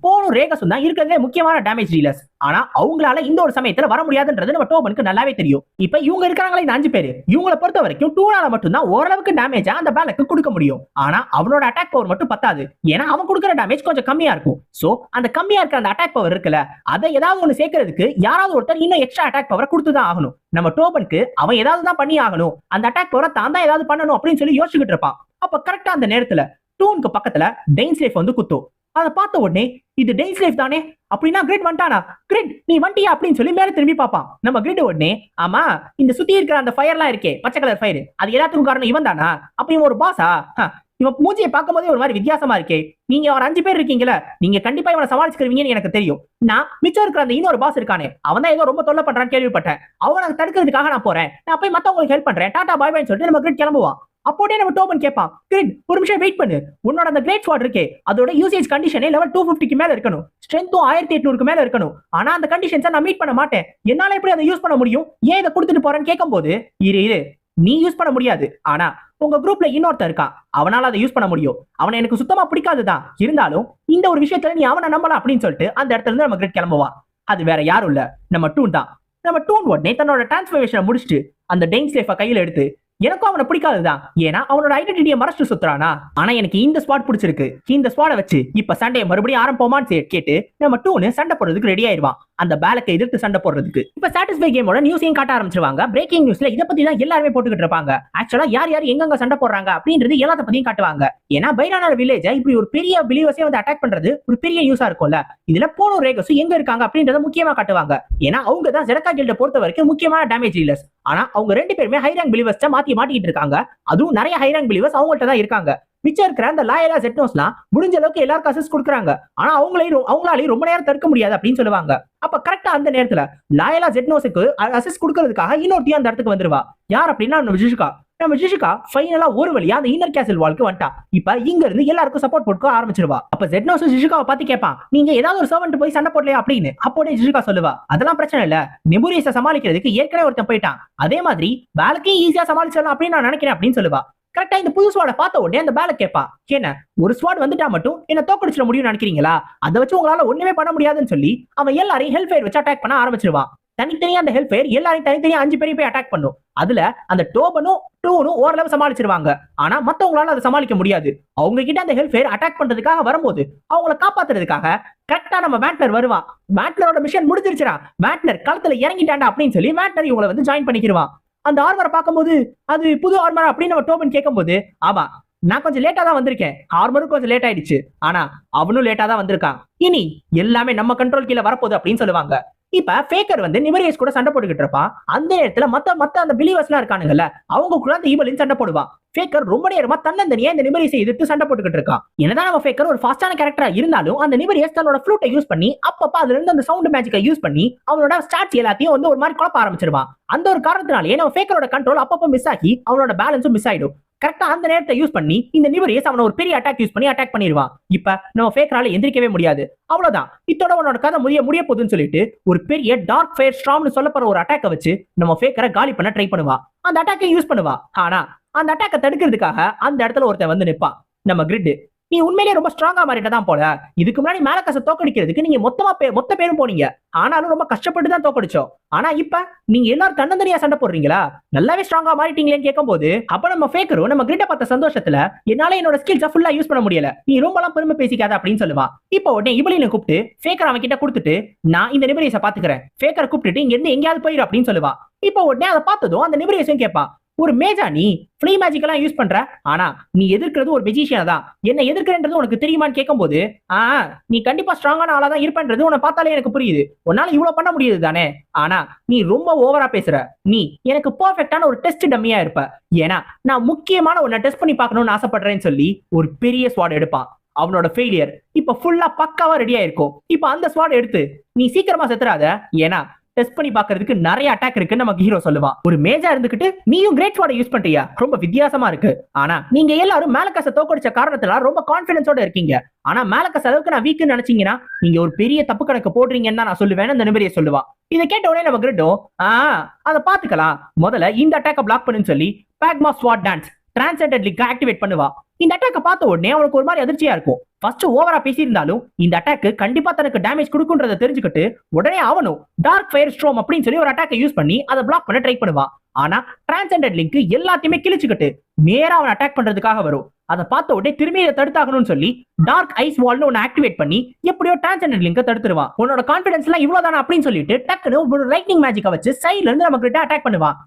போனும் ரேகஸும் தான் இருக்கிறதுலே முக்கியமான டேமேஜ் டீலர்ஸ். ஆனா அவங்களால இந்த ஒரு சமயத்துல வர முடியாதுன்றது நம்ம டோபனுக்கு நல்லாவே தெரியும். இப்ப இவங்க இருக்காங்களே இந்த 5 பேர், இவங்களை பொறுத்த வரைக்கும் டூனால மட்டும் தான் ஓரளவுக்கு டேமேஜா அந்த பேலக்கு கொடுக்க முடியும். ஆனா அவனோட அட்டாக் பவர் மட்டும் பத்தாது, ஏன்னா அவன் கொடுக்குற டேமேஜ் கொஞ்சம் கம்மியா இருக்கும். சோ அந்த கம்மியா இருக்கிற அந்த அட்டாக் பவர் இருக்குல்ல, அதை ஏதாவது ஒண்ணு சேர்க்கறதுக்கு யாராவது ஒருத்தர் இன்னும் எக்ஸ்ட்ரா அட்டாக் பவர் கொடுத்துதான் ஆகணும். நம்ம டோபனுக்கு அவன் ஏதாவது தான் பண்ணி ஆகணும், அந்த அட்டாக் பவரை தான் தான் ஏதாவது பண்ணணும் அப்படின்னு சொல்லி யோசிச்சுக்கிட்டு இருப்பான். அப்ப கரெக்டா அந்த நேரத்துல டூனுக்கு பக்கத்துல டெயின்ஸ்லேஃப் வந்து குத்தும். அதை பார்த்த உடனே இது டெயின்ஸ்லேஃப் தானே, அப்படின்னா கிரிட் வந்துட்டானா, கிரிட் நீ வண்டியா அப்படின்னு சொல்லி மேல திரும்பி பார்ப்பான். நம்ம கிரிட் உடனே, ஆமா இந்த சுத்தி இருக்கிற அந்த ஃபயர்லாம் இருக்கே பச்சை கலர் ஃபயர், அது எல்லாத்துக்கும் காரணம் இவன் தானா, அப்ப இவன் ஒரு பாஸா, இவன் மூஞ்சியை பார்க்கும் போதே ஒரு மாதிரி வித்தியாசமா இருக்கே, நீங்க ஒரு 5 பேர் இருக்கீங்களா, நீங்க கண்டிப்பா இவனை சமாளிச்சுக்கிறீங்கன்னு எனக்கு தெரியும். நான் மிச்சம் இருக்கிற அந்த இன்னொரு பாஸ் இருக்கானே, அவன் தான் ஏதோ ரொம்ப தொல்லை பண்றான்னு கேள்விப்பட்டேன், அவனை தடுக்கிறதுக்காக நான் போறேன், நான் போய் மத்தவங்களுக்கு ஹெல்ப் பண்றேன், டாடா பாய் பாய்னு சொல்லிட்டு நம்ம கிரிட் கிளம்புவான். அப்போதே நம்ம டோபன் கேட்பான், கிரிட் ஒரு நிமிஷம் வெயிட் பண்ணு, உன்னோட அந்த கிரேட் ஸ்வாட் இருக்கே அதோட யூசேஜ் கண்டிஷனே லெவல் 250க்கு மேல இருக்கணும், ஸ்ட்ரென்த்தும் 1800க்கு மேல இருக்கணும். ஆனா அந்த கண்டிஷன்ஸை நான் மீட் பண்ண மாட்டேன், என்னால எப்படி அதை யூஸ் பண்ண முடியும், ஏன் இதை கொடுத்துட்டு போறேன்னு கேட்கும்போது, இரு நீ யூஸ் பண்ண முடியாது, ஆனா உங்க குரூப்ல இன்னொருத்தர் இருக்கான், அவனால அதை யூஸ் பண்ண முடியும், அவனை எனக்கு சுத்தமா பிடிக்காதுதான், இருந்தாலும் இந்த ஒரு விஷயத்துல நீ அவனை நம்பலாம் அப்படின்னு சொல்லிட்டு அந்த இடத்துல இருந்து நம்ம கிரிட் கிளம்புவான். அது வேற யாரும் இல்ல, நம்ம டூன் தான். நம்ம டூன் உடனே தன்னோட டிரான்ஸ்ஃபர்மேஷனை முடிச்சுட்டு அந்த டெயின்ஸ்லேஃபை கையில எடுத்து, எனக்கும் அவனை பிடிக்காதுதான், ஏன்னா அவனோட ஐடென்டிட்டியை மறைச்சு சுத்துறானா, ஆனா எனக்கு இந்த ஸ்பாட் பிடிச்சிருக்கு, இந்த ஸ்பாட வச்சு இப்ப சண்டையை மறுபடியும் ஆரம்பிப்போமான்னு கேட்டு நம்ம டூனு சண்டை போடுறதுக்கு ரெடி ஆயிருவான், அந்த பேலக்கை எதிர்த்து சண்டை போடுறதுக்கு. இப்ப சாட்டிஸ்ஃபை கேமோட நியூஸையும் காட்ட ஆரம்பிச்சிருவாங்க. பிரேக்கிங் நியூஸ்ல இதை பத்தி தான் எல்லாருமே போட்டுக்கிட்டு இருப்பாங்க. ஆக்சுவலா யார் எங்க சண்டை போடுறாங்க அப்படின்றது எல்லாத்த பத்தியும் காட்டுவாங்க. ஏன்னா பைரானால வில்லேஜ் இப்படி ஒரு பெரிய பிலீவர்ஸே வந்து அட்டாக் பண்றது ஒரு பெரிய நியூஸா இருக்கும்ல. இதுல போனும் ரேகஸும் எங்க இருக்காங்க அப்படின்றத முக்கியமா காட்டுவாங்க. ஏன்னா அவங்க தான் ஜெரக்கா கில்ட பொறுத்த வரைக்கும் முக்கியமான டேமேஜ் டீலர்ஸ். ஆனா அவங்க 2 பேருமே ஹை ரேங்க் பிலீவர்ஸ் மாட்டிக்கிட்டு இருக்காங்க. அதுவும் நிறைய ஹை ரேங்க் பிலீவர்ஸ் அவங்கள்ட்ட தான் இருக்காங்க. மிச்சம் இருக்கிற அந்த லாயலா ஜெட்னோஸ்லாம் முடிஞ்ச அளவுக்கு எல்லாருக்கும் அசிஸ்ட் கொடுக்குறாங்க, ஆனா அவங்களாலையும் ரொம்ப நேரம் தடுக்க முடியாது அப்படின்னு சொல்லுவாங்க. அப்ப கரெக்டா அந்த நேரத்துல லாயலா ஜெட்னோஸுக்கு அசிஸ்ட் கொடுக்கறதுக்காக இன்னொருத்தையும் அந்த இடத்துக்கு வந்துருவா. யார் அப்படின்னா நம்ம ஜிஷிகா ஃபைனலா ஒரு வழியா அந்த இன்னர் கேசல் வால்க்கு வந்துட்டா. இப்ப இங்க இருந்து எல்லாருக்கும் சப்போர்ட் போட்டு ஆரம்பிச்சிருவா. அப்ப ஜெட்னோஸ் ஜிஷிகாவை பார்த்து கேட்பான், நீங்க ஏதாவது ஒரு சர்வன்ட் போய் சண்டை போடலையா அப்படின்னு. அப்போதே ஜிஷிகா சொல்லுவா, அதெல்லாம் பிரச்சனை இல்ல, நெபுரியஸை சமாளிக்கிறதுக்கு ஏற்கனவே ஒருத்தன் போயிட்டான், அதே மாதிரி பேலக்கையும் ஈஸியா சமாளிச்சிடலாம் அப்படின்னு நான் நினைக்கிறேன் அப்படின்னு சொல்லுவா. கரெக்டா இந்த புது ஸ்வாட பார்த்த உடனே அந்த பேலக் கேட்பா, என்ன ஒரு ஸ்வாட் வந்துட்டா மட்டும் என்ன தோக்கடிச்சிட முடியும்னு நினைக்கிறீங்களா, அதை வச்சு உங்களால ஒண்ணுமே பண்ண முடியாதுன்னு சொல்லி அவன் எல்லாரையும் ஹெல்ப் ஃபயர் வச்சு அட்டாக் பண்ண ஆரம்பிச்சிருவான். தனித்தனியா அந்த ஹெல்ப் ஃபயர் எல்லாரையும் தனித்தனியா 5 பேரையும் போய் அட்டாக் பண்ணும். அதுல அந்த டோபனும் டூனும் ஓரளவு சமாளிச்சிருவாங்க, ஆனா மத்தவங்களால அதை சமாளிக்க முடியாது. அவங்க கிட்ட அந்த ஹெல்ப் ஃபயர் அட்டாக் பண்றதுக்காக வரும்போது அவங்கள காப்பாத்துறதுக்காக கரெக்டா நம்ம வேட்னர் வருவான். வேட்னரோட மிஷன் முடிஞ்சிருச்சுடா, வேட்னர் களத்துல இறங்கிட்டாண்டா அப்படின்னு சொல்லி வேட்னர் இவங்களை வந்து ஜாயின் பண்ணிக்கிடுவான். அந்த ஆர்மரை பார்க்கும்போது அது புது ஆர்மர் அப்படின்னு நம்ம டோபன் கேட்கும்போது, ஆமா நான் கொஞ்சம் லேட்டா தான் வந்திருக்கேன், ஆர்மரும் கொஞ்சம் லேட் ஆயிடுச்சு, ஆனா அவனும் லேட்டா தான் வந்திருக்கான், இனி எல்லாமே நம்ம கண்ட்ரோல் கீழே வரப்போகுது அப்படின்னு சொல்லுவாங்க. இப்ப ஃபேக்கர் வந்து நிமரியஸ் கூட சண்டை போட்டுக்கிட்டு இருப்பான். அந்த நேரத்துல மத்த அந்த பிலீவர்ஸ் எல்லாம் இருக்கானுங்கல்ல, அவங்க கூட அந்த ஈவலின் சண்டை போடுவான். ஃபேக்கர் ரொம்ப நேரமா தன்னந்தனியா இந்த நிமரியஸை எதிர்த்து சண்டை போட்டுக்கிட்டு இருக்கான். என்னதான் நம்ம ஃபேக்கர் ஒரு ஃபாஸ்டான கேரக்டரா இருந்தாலும் அந்த நிமரியஸ் தன்னோட ஃப்ளூட்டை யூஸ் பண்ணி அப்பப்ப அதுல இருந்து அந்த சவுண்ட் மேஜிக்கை யூஸ் பண்ணி அவனோட ஸ்டாட்ஸ் எல்லாத்தையும் வந்து ஒரு மாதிரி குழப்ப ஆரம்பிச்சிருவான். அந்த ஒரு காரணத்தினாலே நம்ம ஃபேக்கரோட கண்ட்ரோல் அப்பப்ப மிஸ் ஆகி அவனோட பேலன்ஸும் மிஸ் ஆயிடும். கரெக்டா அந்த நேரத்தை யூஸ் பண்ணி இந்த நிமரியஸ் அவனை ஒரு பெரிய அட்டாக் யூஸ் பண்ணி அட்டாக் பண்ணிடுவான். இப்ப நம்ம ஃபேக்கரால எந்திரிக்கவே முடியாது. அவ்வளவுதான், இத்தோட உன்னோட கதை முடிய போகுதுன்னு சொல்லிட்டு ஒரு பெரிய டார்க் ஃபயர் ஸ்டார்ம்னு சொல்லப்படுற ஒரு அட்டாக்கை வச்சு நம்ம ஃபேக்கரை காலி பண்ண ட்ரை பண்ணுவா. அந்த அட்டாக்கை யூஸ் பண்ணுவா. ஆனா அந்த அட்டாக்கை தடுக்கிறதுக்காக அந்த இடத்துல ஒருத்தன் வந்து நிப்பான், நம்ம கிரிட். நீ உண்மையிலேயே ரொம்ப ஸ்ட்ராங்கா மாறிட்டதான் போல. இதுக்கு முன்னாடி மேலக்கச தோக்கடிக்கிறதுக்கு நீங்க மொத்த பேரும் போனீங்க. ஆனாலும் ரொம்ப கஷ்டப்பட்டு தான் தோக்கடிச்சோம். ஆனா இப்ப நீங்க எல்லாரும் தன்னந்தனியா சண்டை போடுறீங்களா? நல்லாவே ஸ்ட்ராங்கா மாறிட்டீங்களேன்னு கேட்கும்போது அப்ப நம்ம ஃபேக்கரும் நம்ம கிரிட்ட பார்த்த சந்தோஷத்துல என்னால என்னோட ஸ்கில்ஸை ஃபுல்லா யூஸ் பண்ண முடியல, நீ ரொம்பலாம் பெருமை பேசிக்காத அப்படின்னு சொல்லுவான். இப்போ உடனே இவளையும் கூப்பிட்டு ஃபேக்கர் அவன் கிட்ட கொடுத்துட்டு நான் இந்த நிபரேஸை பாத்துக்கிறேன், ஃபேக்கரை கூப்பிட்டுட்டு இங்க இருந்து எங்கேயாவது போயிரு அப்படின்னு சொல்லுவா. இப்போ உடனே அதை பார்த்ததும் அந்த நிபரேஸும் கேட்பா, ஒரு மேஜா நீ ஃப்ளீ மேஜிக் எல்லாம் யூஸ் பண்ற, ஆனா நீ எதிர்க்கிறது ஒரு மெஜிஷியன் தான், என்ன எதிர்க்கிறன்றது உனக்கு தெரியுமான்னு கேட்கும்போது நீ கண்டிப்பா ஸ்ட்ராங்கான ஆளா தான் இருப்பன்றது உன்னை பார்த்தாலே எனக்கு புரியுது, உன்னால இவ்வளவு பண்ண முடியுது தானே, ஆனா நீ ரொம்ப ஓவரா பேசுற, நீ எனக்கு பெர்ஃபெக்ட்டான ஒரு டெஸ்ட் டம்மியா இருப்ப, ஏன்னா நான் முக்கியமான உன்னை டெஸ்ட் பண்ணி பார்க்கணும்னு ஆசைப்படுறேன்னு சொல்லி ஒரு பெரிய ஸ்வாட் எடுப்பான். அவனோட ஃபெயிலியர் இப்ப ஃபுல்லா பக்காவா ரெடியா இருக்கும். இப்ப அந்த ஸ்வாட் எடுத்து நீ சீக்கிரமா செத்துறாத, ஏன்னா டெஸ்ட் பண்ணி பாக்குறதுக்கு நிறைய அட்டாக் இருக்குன்னு நமக்கு ஹீரோ சொல்லுவான். ஒரு மேஜா இருந்துகிட்டு நீயும் கிரேட் ஸ்வாட் யூஸ் பண்றியா, ரொம்ப வித்தியாசமா இருக்கு. ஆனா நீங்க எல்லாரும் மேலக்கச தோக்கடிச்ச காரணத்துல ரொம்ப கான்பிடன்ஸோட இருக்கீங்க. ஆனா மேலக்கச அளவுக்கு நான் வீக்குன்னு நினைச்சீங்கன்னா நீங்க ஒரு பெரிய தப்பு கணக்கு போடுறீங்கன்னு நான் சொல்லுவேன். அந்த நிபரியை சொல்லுவா. இதை கேட்ட உடனே நம்ம கிரிட்டோ அதை பாத்துக்கலாம், முதல்ல இந்த அட்டாக்க பிளாக் பண்ணுன்னு சொல்லி பேக்மா ஸ்வாட் டான்ஸ் டிரான்சென்டென்ட் லிங்க் ஆக்டிவேட் பண்ணுவா. இந்த அட்டாக்க பார்த்த உடனே அவனுக்கு ஒரு மாதிரி அதிர்ச்சியா இருக்கும். ஃபர்ஸ்ட் ஓவரா பேசியிருந்தாலும் இந்த அட்டாக் கண்டிப்பா தனக்கு டேமேஜ் கொடுக்குன்றத தெரிஞ்சுக்கிட்டு உடனே அவனும் டார்க் ஃபயர் ஸ்ட்ரோம் அப்படின்னு சொல்லி ஒரு அட்டாக்கை யூஸ் பண்ணி அதை பிளாக் பண்ண ட்ரை பண்ணுவான். ஆனா டிரான்சென்டென்ட் லிங்க் எல்லாத்தையுமே கிழிச்சுக்கிட்டு நேரா அவன் அட்டாக் பண்றதுக்காக வரும். அதை பார்த்த உடனே திரும்பி இதை தடுத்தாகணும்னு சொல்லி டார்க் ஐஸ் வால்னு ஒன்னு ஆக்டிவேட் பண்ணி எப்படியோ டிரான்சென்டென்ட் லிங்கை தடுத்துருவான். உன்னோட கான்ஃபிடன்ஸ் எல்லாம் இவ்வளவுதானா அப்படின்னு சொல்லிட்டு டக்குன்னு ஒரு லைட்னிங் மேஜிக்கை வச்சு சைட்ல இருந்து நம்ம கிட்ட அட்டாக் பண்ணுவான்.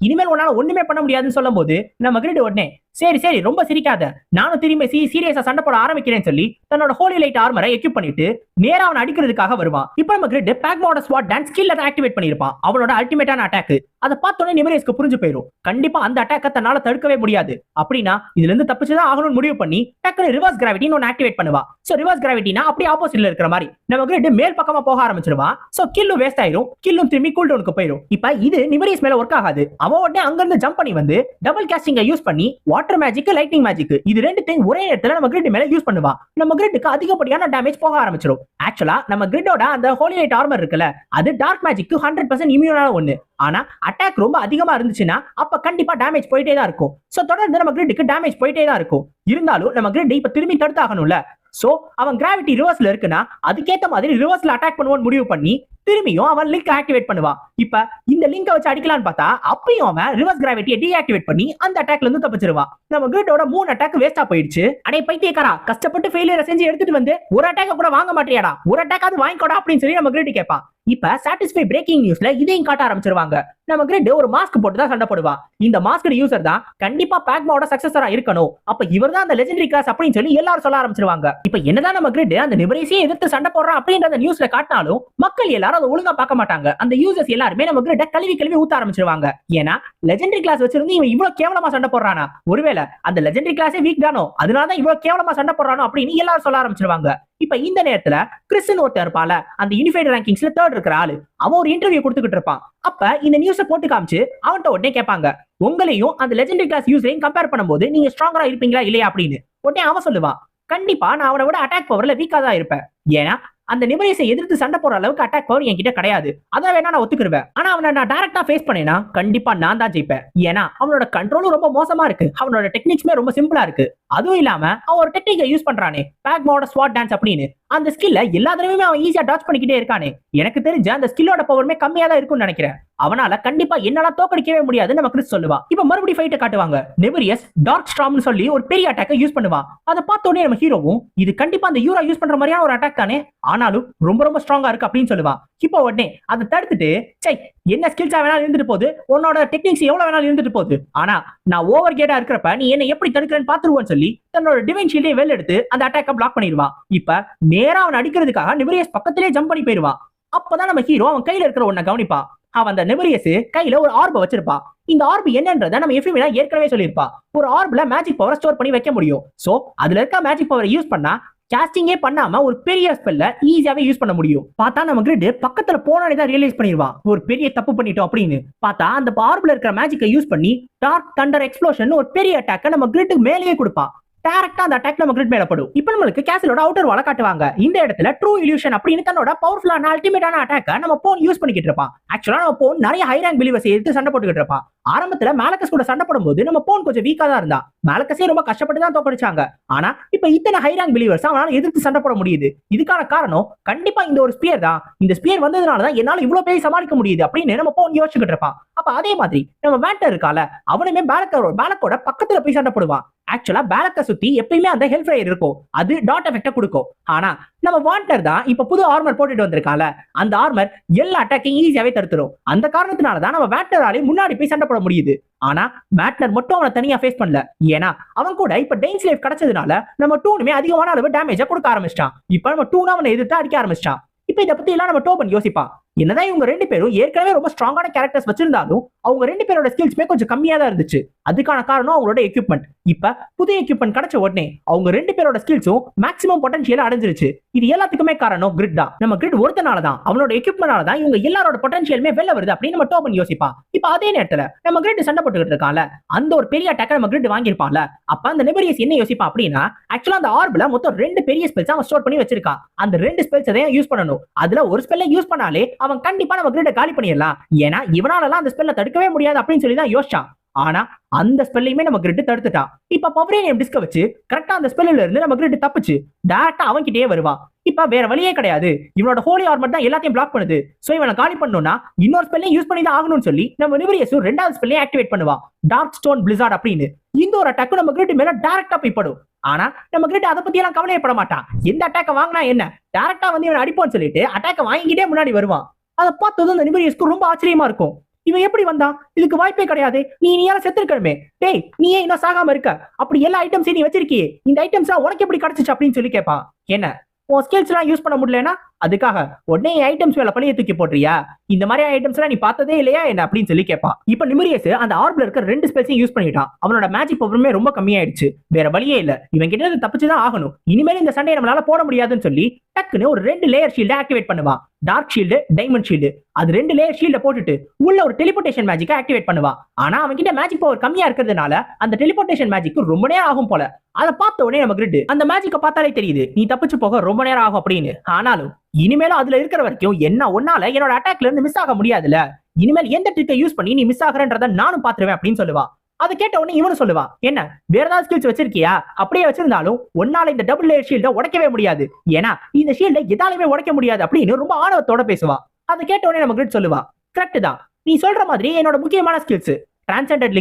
இனிமேல் உன்னால ஒண்ணுமே பண்ண முடியாதுன்னு சொல்லும் போது நம்ம கிட்ட உடனே சரி சரி ரொம்ப சிரிக்காத, நானும் திரும்பி சீரியஸா சண்டை போட ஆரம்பிக்கிறேன்னு சொல்லி தன்னோட ஹோலி லைட் ஆர்மரை எக்யூப் பண்ணிட்டு நேரா அவன் அடிக்கிறதுக்காக வருவான். இப்போ நம்ம கிரிட் பேக்மாவோட ஸ்வாட் டான்ஸ் ஸ்கில் அதை ஆக்டிவேட் பண்ணிருப்பான். அவனோட அல்டிமேட்டான அட்டாக் அதை பார்த்தோன்னே நிமரேஸ்க்கு புரிஞ்சு போயிடும். கண்டிப்பா அந்த அட்டாக்கை தன்னால தடுக்கவே முடியாது. அப்படின்னா இதுல இருந்து தப்பிச்சுதான் ஆகணும்னு முடிவு பண்ணி டக்குனு ரிவர்ஸ் கிராவிட்டின்னு ஒன்னு ஆக்டிவேட் பண்ணுவா. சோ ரிவர்ஸ் கிராவிட்டினா அப்படியே ஆப்போசிட்ல இருக்கிற மாதிரி நம்ம கிரிட் மேல் பக்கமா போக ஆரம்பிச்சிருவான். சோ கில்லும் வேஸ்ட் ஆயிரும், கில்லும் திரும்பி கூல் டவுனுக்கு போயிடும். இப்ப இது நிமரேஸ் மேல ஒர்க் ஆகாது. அவன் உடனே அங்க இருந்து ஜம்ப் பண்ணி வந்து டபுள் கேஸ்டிங்கை யூஸ் பண்ணி வாட்டர் மேஜிக் லைட்னிங் மேஜிக் இது ரெண்டுத்தையும் ஒரே நேரத்துல நம்ம கிரிட் மேல யூஸ் பண்ணுவா. நம்ம கிரிட்க்கு அதிகப்படியான டேமேஜ் போக ஆரம்பிச்சிடும். ஆக்சுவலா நம்ம கிரிட்டோட அந்த ஹோலி லைட் ஆர்மர் இருக்குல்ல, அது டார்க் மேஜிக்கு 100% இம்யூனான ஒண்ணு. ஆனா அட்டாக் ரொம்ப அதிகமா இருந்துச்சுன்னா அப்ப கண்டிப்பா டேமேஜ் போயிட்டே தான் இருக்கும். சோ தொடர்ந்து நம்ம கிரிட்க்கு டேமேஜ் போயிட்டே தான் இருக்கும். இருந்தாலும் நம்ம கிரிட் இப்ப திரும்பி தடுத்தாகணும்ல. சோ அவன் கிராவிட்டி ரிவர்ஸ்ல இருக்குன்னா அதுக்கேத்த மாதிரி ரிவர்ஸ்ல அட்டாக் பண்ணுவான்னு முடிவு பண்ணி திரும்பியும் அவன் லிங்க் ஆக்டிவேட் பண்ணுவான். இப்ப இந்த லிங்கை வச்சு அடிக்கலான்னு பார்த்தா அப்பயும் அவன் ரிவர்ஸ் கிராவிட்டியை டீஆக்டிவேட் பண்ணி அந்த அட்டாக்ல இருந்து தப்பிச்சிருவான். நம்ம கிரிட்டோட 3 அட்டாக் வேஸ்டா போயிடுச்சு. அடே பைத்தியக்காரா, கஷ்டப்பட்டு ஃபெயிலியர் செஞ்சு எடுத்துட்டு வந்து ஒரு அட்டாக் கூட வாங்க மாட்டியாடா, ஒரு அட்டாக் அது வாங்கிக்கோடா அப்படின்னு சொல்லி நம்ம கிரிட் கேட்பான். இப்ப சாட்டிஸ்ஃபை பிரேக்கிங் நியூஸ்ல இதையும் காட்ட ஆரம்பிச்சிருவாங்க. நம்ம கிரிட் ஒரு மாஸ்க் போட்டு தான் சண்டை போடுவா. இந்த மாஸ்க் யூசர் தான் கண்டிப்பா பேக்மாவோட சக்சஸரா இருக்கணும், அப்ப இவர் தான் அந்த லெஜெண்டரி கிளாஸ் அப்படின்னு சொல்லி எல்லாரும் சொல்ல ஆரம்பிச்சிருவாங்க. இப்ப என்னதான் நம்ம கிரிட் அந்த நிபரேசியை எதிர்த்து சண்டை போடுறான் அப்படின்ற நியூஸ்ல காட்டினாலும் மக்கள் எல்லாரும் அதை ஒழுங்கா பார்க்க மாட்டாங்க. அந்த யூசர்ஸ் எல்லாருமே நம்ம கிரிட்ட கழுவி ஊத்த ஆரம்பிச்சிருவாங்க. ஏன்னா லெஜெண்டரி கிளாஸ் வச்சிருந்து இவன் இவ்வளவு கேவலமா சண்டை போடுறானா, ஒருவேளை அந்த லெஜெண்டரி கிளாஸே வீக் தானோ, அதனாலதான் இவ்வளவு கேவலமா சண்டை போடுறானோ அப்படின்னு எல்லாரும் சொல்ல ஆரம்பிச்சிருவாங்க. இப்ப இந்த நேரத்துல கிறிஸ்டன் ஒருத்தர் இருப்பால, அந்த யூனிஃபைட் ரேங்கிங்ஸ்ல 3rd இருக்கிற ஆளு, அவன் ஒரு இன்டர்வியூ கொடுத்துக்கிட்டு இருப்பான். அப்ப இந்த நியூஸை போட்டு காமிச்சு அவன்கிட்ட உடனே கேட்பாங்க, உங்களையும் அந்த லெஜெண்டரி கிளாஸ் யூசரையும் கம்பேர் பண்ணும்போது நீங்க ஸ்ட்ராங்கரா இருப்பீங்களா இல்லையா அப்படின்னு. உடனே அவன் சொல்லுவான், கண்டிப்பா நான் அவனை விட அட்டாக் பவர்ல வீக்கா தான் இருப்பேன், ஏன்னா அந்த நிபரேஸை எதிர்த்து சண்டை போற அளவுக்கு அட்டாக் பவர் என்கிட்ட கிடையாது, அதான் வேணா நான் ஒத்துக்குருவேன். ஆனா அவனை நான் டைரக்டா ஃபேஸ் பண்ணேனா கண்டிப்பா நான் தான் ஜெயிப்பேன், ஏன்னா அவனோட கண்ட்ரோலும் ரொம்ப மோசமா இருக்கு, அவனோட டெக்னிக்ஸ்மே ரொம்ப சிம்பிளா இருக்கு. அதுவும் இல்லாம அவன் ஒரு டெக்னிக்கை யூஸ் பண்றானே பேக்மாவோட ஸ்வாட் டான்ஸ் அப்படின்னு, அந்த ஸ்கில்ல எல்லா தடவையுமே அவன் ஈஸியா டாச் பண்ணிக்கிட்டே இருக்கானே. எனக்கு தெரிஞ்ச அந்த ஸ்கில்லோட பவருமே கம்மியா தான் இருக்கும்னு நினைக்கிறேன். அவனால கண்டிப்பா என்னால தோக்கடிக்கவே முடியாது நம்ம கிறிஸ் சொல்லுவா. இப்ப மறுபடியும் ஃபைட்டை காட்டுவாங்க. நெபரியஸ் டார்க் ஸ்ட்ராம்னு சொல்லி ஒரு பெரிய அட்டாக்கை யூஸ் பண்ணுவான். அதை பார்த்தோன்னே நம்ம ஹீரோவும் இது கண்டிப்பா அந்த யூரா யூஸ் பண்ற மாதிரியான ஒரு அட்டாக் தானே, ஆனாலும் ரொம்ப ரொம்ப ஸ்ட்ராங்கா இருக்கு அப்படின்னு சொல்லுவான். இப்போ உடனே அதை தடுத்துட்டு சை என்ன ஸ்கில்ஸா வேணாலும் இருந்துட்டு போகுது, உன்னோட டெக்னிக்ஸ் எவ்வளவு வேணாலும் இருந்துட்டு போகுது, ஆனா நான் ஓவர் கேட்டா இருக்கிறப்ப நீ என்ன எப்படி தடுக்கிறேன்னு பாத்துருவோன்னு சொல்லி தன்னோட டிவைன் ஷீல்டை வெளில எடுத்து அந்த அட்டாக்கை பிளாக் பண்ணிடுவான். இப்ப நேரா அவன் அடிக்கிறதுக்காக நிபரியஸ் பக்கத்திலே ஜம்ப் பண்ணி போயிடுவான். அப்பதான் நம்ம ஹீரோ அவன் கையில இருக்கிற ஒன்ன கவனிப்பான். அவன் அந்த நிபரியஸ் கையில ஒரு ஆர்பை வச்சிருப்பான். இந்த ஆர்ப் என்னன்றதை நம்ம எஃப்எம்ல ஏற்கனவே சொல்லியிருப்பா. ஒரு ஆர்ப்ல மேஜிக் பவரை ஸ்டோர் பண்ணி வைக்க முடியும். சோ அதுல இருக்க மேஜிக் பவரை யூஸ் பண்ணா காஸ்டிங்கே பண்ணாம ஒரு பெரிய ஸ்பெல்ல ஈஸியாவே யூஸ் பண்ண முடியும். பார்த்தா நம்ம கிரிட் பக்கத்துல போனானே தான் ரியலைஸ் பண்ணிடுவான், ஒரு பெரிய தப்பு பண்ணிட்டோம் அப்படின்னு. பார்த்தா அந்த ஆர்ப்ல இருக்கிற மேஜிக்கை யூஸ் பண்ணி டார்க் தண்டர் எக்ஸ்ப்ளோஷன் ஒரு பெரிய அட்டாக்க நம்ம கிரிட்டுக்கு மேலேயே கொடுப்பான். டைரக்டா அந்த அட்டாக் நம்ம கிரிட் மேல படும். இப்போ நமக்கு கேசலோட அவுட்டர் வால காட்டுவாங்க. இந்த இடத்துல ட்ரூ இல்யூஷன் அப்படின்னு தன்னோட பவர்ஃபுல்லான அல்டிமேட்டான அட்டாக்க நம்ம போன் யூஸ் பண்ணிக்கிட்டு இருப்பான். ஆக்சுவலா நம்ம போன் நிறைய ஹை ரேங்க் பிலீவர்ஸ் எடுத்து சண்டை போட்டுக்கிட்டு இருப்பான். ஆரம்பத்துல மேலகஸ் கூட சண்டை போடும்போது நம்ம போன் கொஞ்சம் வீக்கா தான் இருந்தா. மேலகஸே ரொம்ப கஷ்டப்பட்டு தான் தோக்கடிச்சாங்க. ஆனா இப்ப இத்தனை ஹை ரேங்க் பிலீவர்ஸ் அவனால எதிர்த்து சண்டை போட முடியுது. இதுக்கான காரணம் கண்டிப்பா இந்த ஒரு ஸ்பியர் தான். இந்த ஸ்பியர் வந்ததுனால தான் என்னால இவ்வளவு பேர் சமாளிக்க முடியுது அப்படின்னு நம்ம போன் யோசிச்சுக்கிட்டு இருப்பான். அப்ப அதே மாதிரி நம்ம வேண்டர் இருக்கால, அவனுமே பேலக்கோட பக்கத்துல போய் சண்டை போடுவான். ஆக்சுவலா பேலக்க சுத்தி எப்பயுமே அந்த ஹெல்ப் ஃபயர் இருக்கும். அது டாட் எஃபெக்ட கொடுக்கும். ஆனா நம்ம வாண்டர் தான் இப்ப புது ஆர்மர் போட்டுட்டு வந்திருக்கால, அந்த ஆர்மர் எல்லா அட்டாக்கையும் ஈஸியாவே தடுத்துரும். அந்த காரணத்தினால தான் நம்ம வேண்டராலே முன்னாடி போய் சண்டை போட முடியுது. ஆனா மேட்னர் மட்டும் அவனை தனியா ஃபேஸ் பண்ணல. ஏன்னா அவன் கூட இப்ப டெயின் ஸ்லேவ் கிடைச்சதுனால நம்ம டூனுமே அதிகமான அளவு டேமேஜ கொடுக்க ஆரம்பிச்சிட்டான். இப்ப நம்ம டூன் அவனை எதிர்த்து அடிக்க ஆரம்பிச்சிட்டான். இப்ப இதை பத்தி எல்லாம் நம்ம டோபன் யோசிப்பான். என்னதான் இவங்க ரெண்டு பேரும் ஏற்கனவே ரொம்ப ஸ்ட்ராங்கான கேரக்டர்ஸ் வச்சிருந்தாலும் அவங்க ரெண்டு பேரோட ஸ்கில்ஸ்மே கொஞ்சம் கம்மியா தான் இருந்துச்சு. அதுக்கான காரணம் அவங்களோட எக்யூப்மெண்ட். இப்ப புதிய எக்யூப்மெண்ட் கிடைச்ச உடனே அவங்க ரெண்டு பேரோட ஸ்கில்ஸும் மேக்ஸிமம் பொட்டன்ஷியல் அடைஞ்சிருச்சு. இது எல்லாத்துக்குமே காரணம் கிரிட் தான். நம்ம கிரிட் ஒருத்தனால தான், அவனோட எக்யூப்மெண்டால தான் இவங்க எல்லாரோட பொட்டன்ஷியலுமே வெளில வருது அப்படின்னு நம்ம டோபன் யோசிப்பான். இப்ப அதே நேரத்துல நம்ம கிரிட் சண்டை போட்டுக்கிட்டு இருக்கான்ல, அந்த ஒரு பெரிய அட்டாக்க நம்ம கிரிட் வாங்கியிருப்பான்ல. அப்ப அந்த நெபரியஸ் என்ன யோசிப்பான் அப்படின்னா, ஆக்சுவலா அந்த ஆர்பில் மொத்தம் 2 பெரிய ஸ்பெல்ஸ் அவன் ஸ்டோர் பண்ணி வச்சிருக்கான். அந்த 2 ஸ்பெல்ஸ் அதையும் யூஸ் பண்ணணும். அதுல ஒரு ஸ்பெல்லை யூஸ் பண்ணாலே அவன் கண்டிப்பா நம்ம கிரிட காலி பண்ணிடலாம். ஏன்னா இவனால அந்த ஸ்பெல்லை தடுக்கவே முடியாது அப்படின்னு சொல்லி தான் யோசிச்சான். ஆனா அந்த ஸ்பெல்லையுமே நம்ம கிரிட் தடுத்துட்டான். இப்ப பவரேனியம் டிஸ்க வச்சு கரெக்டா அந்த ஸ்பெல்ல இருந்து நம்ம கிரிட் தப்பிச்சு டைரக்டா அவன் கிட்டே வருவான். இப்ப வேற வழியே கிடையாது. இவனோட ஹோலி ஆர்மர் தான் எல்லாத்தையும் பிளாக் பண்ணுது. சோ இவனை காலி பண்ணனும்னா இன்னொரு ஸ்பெல்லையும் யூஸ் பண்ணி தான் ஆகணும்னு சொல்லி நம்ம நிவரியஸ் ரெண்டாவது ஸ்பெல்லையும் ஆக்டிவேட் பண்ணுவான், டார்க் ஸ்டோன் பிளிசார்ட் அப்படின்னு. இந்த ஒரு அட்டாக் நம்ம கிரிட் மேல டைரக்டா போய் படும். ஆனா நம்ம கிரிட் அதை பத்தி எல்லாம் கவலையப்பட மாட்டான். எந்த அட்டாக்க வாங்கினா என்ன, டைரக்டா வந்து இவன் அடிப்போம்னு சொல்லிட்டு அட்டாக்க வாங்கிட்டே முன்னாடி வருவான். அதை பார்த்ததும் அந்த நிவரியஸ்க்கு ரொம்ப ஆச்சரியமா இருக்கும். இவன் எப்படி வந்தான், இதுக்கு வாய்ப்பே கிடையாது, நீ யாரும் செத்துருக்கணுமே, டேய் நீ ஏன் இன்னும் சாகாம இருக்க, அப்படி எல்லா ஐட்டம்ஸையும் நீ வச்சிருக்கியே, இந்த ஐட்டம்ஸ் உனக்கு எப்படி கிடைச்சிச்சு அப்படின்னு சொல்லி கேட்பான். என்ன உன் ஸ்கில்ஸ் எல்லாம் யூஸ் பண்ண முடியலன்னா அதுக்காக உடனே ஐட்டம்ஸ் மேல பழைய தூக்கி போடுறியா, இந்த மாதிரி ஐட்டம்ஸ் எல்லாம் நீ பார்த்ததே இல்லையா என்ன அப்படின்னு சொல்லி கேட்பான். இப்ப நிமிரியஸ் அந்த ஆர்பில் இருக்க 2 ஸ்பெல்ஸையும் யூஸ் பண்ணிட்டான். அவனோட மேஜிக் பவருமே ரொம்ப கம்மியாயிடுச்சு. வேற வழியே இல்ல, இவன் கிட்ட தப்பிச்சுதான் ஆகணும். இனிமேல் இந்த சண்டையை நம்மளால போட முடியாதுன்னு சொல்லி டக்குன்னு ஒரு 2 லேயர் ஷீல்ட ஆக்டிவேட் பண்ணுவான். Dark shield, diamond shield. அது 2 லேயர் ஷீல்ட போட்டுட்டு உள்ள ஒரு டெலிபோர்டேஷன் மேஜிக்கை ஆக்டிவேட் பண்ணுவான். ஆனா அவன் கிட்ட மேஜிக் பவர் கம்மியா இருக்கிறதுனால அந்த டெலிபோர்டேஷன் மேஜிக் ரொம்ப நேரம் ஆகும் போல. அதை பார்த்த உடனே நம்ம கிரிட் அந்த மேஜிக்கை பார்த்தாலே தெரியுது நீ தப்பிச்சு போக ரொம்ப நேரம் ஆகும் அப்படின்னு. ஆனாலும் இனிமேலும் அதுல இருக்கிற வரைக்கும் என்ன ஒன்னால என்னோட அட்டாக்ல இருந்து மிஸ் ஆக முடியாதுல, இனிமேல் எந்த ட்ரிக்கை யூஸ் பண்ணி நீ மிஸ் ஆகுறன்றத நானும் பாத்துருவேன் அப்படின்னு சொல்லுவா. அதை கேட்ட உடனே இவனு சொல்லுவா, என்ன வேற ஏதாவது ஸ்கில்ஸ் வச்சிருக்கியா, அப்படியே வச்சிருந்தாலும் ஒன்னால இந்த டபுள் லேயர் ஷீல்ட உடைக்கவே முடியாது, ஏன்னா இந்த ஷீல்ட எதாலுமே உடைக்க முடியாது அப்படின்னு ரொம்ப ஆணவத்தோட பேசுவா. அதை கேட்ட உடனே நம்ம கிரிட் சொல்லுவா, கரெக்ட் தான், நீ சொல்ற மாதிரி என்னோட முக்கியமான ஸ்கில்ஸ் டிரான்செண்டட்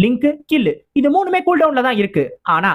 லிங்க் கில் இது 3மே கூல் டவுன்ல தான் இருக்கு. ஆனா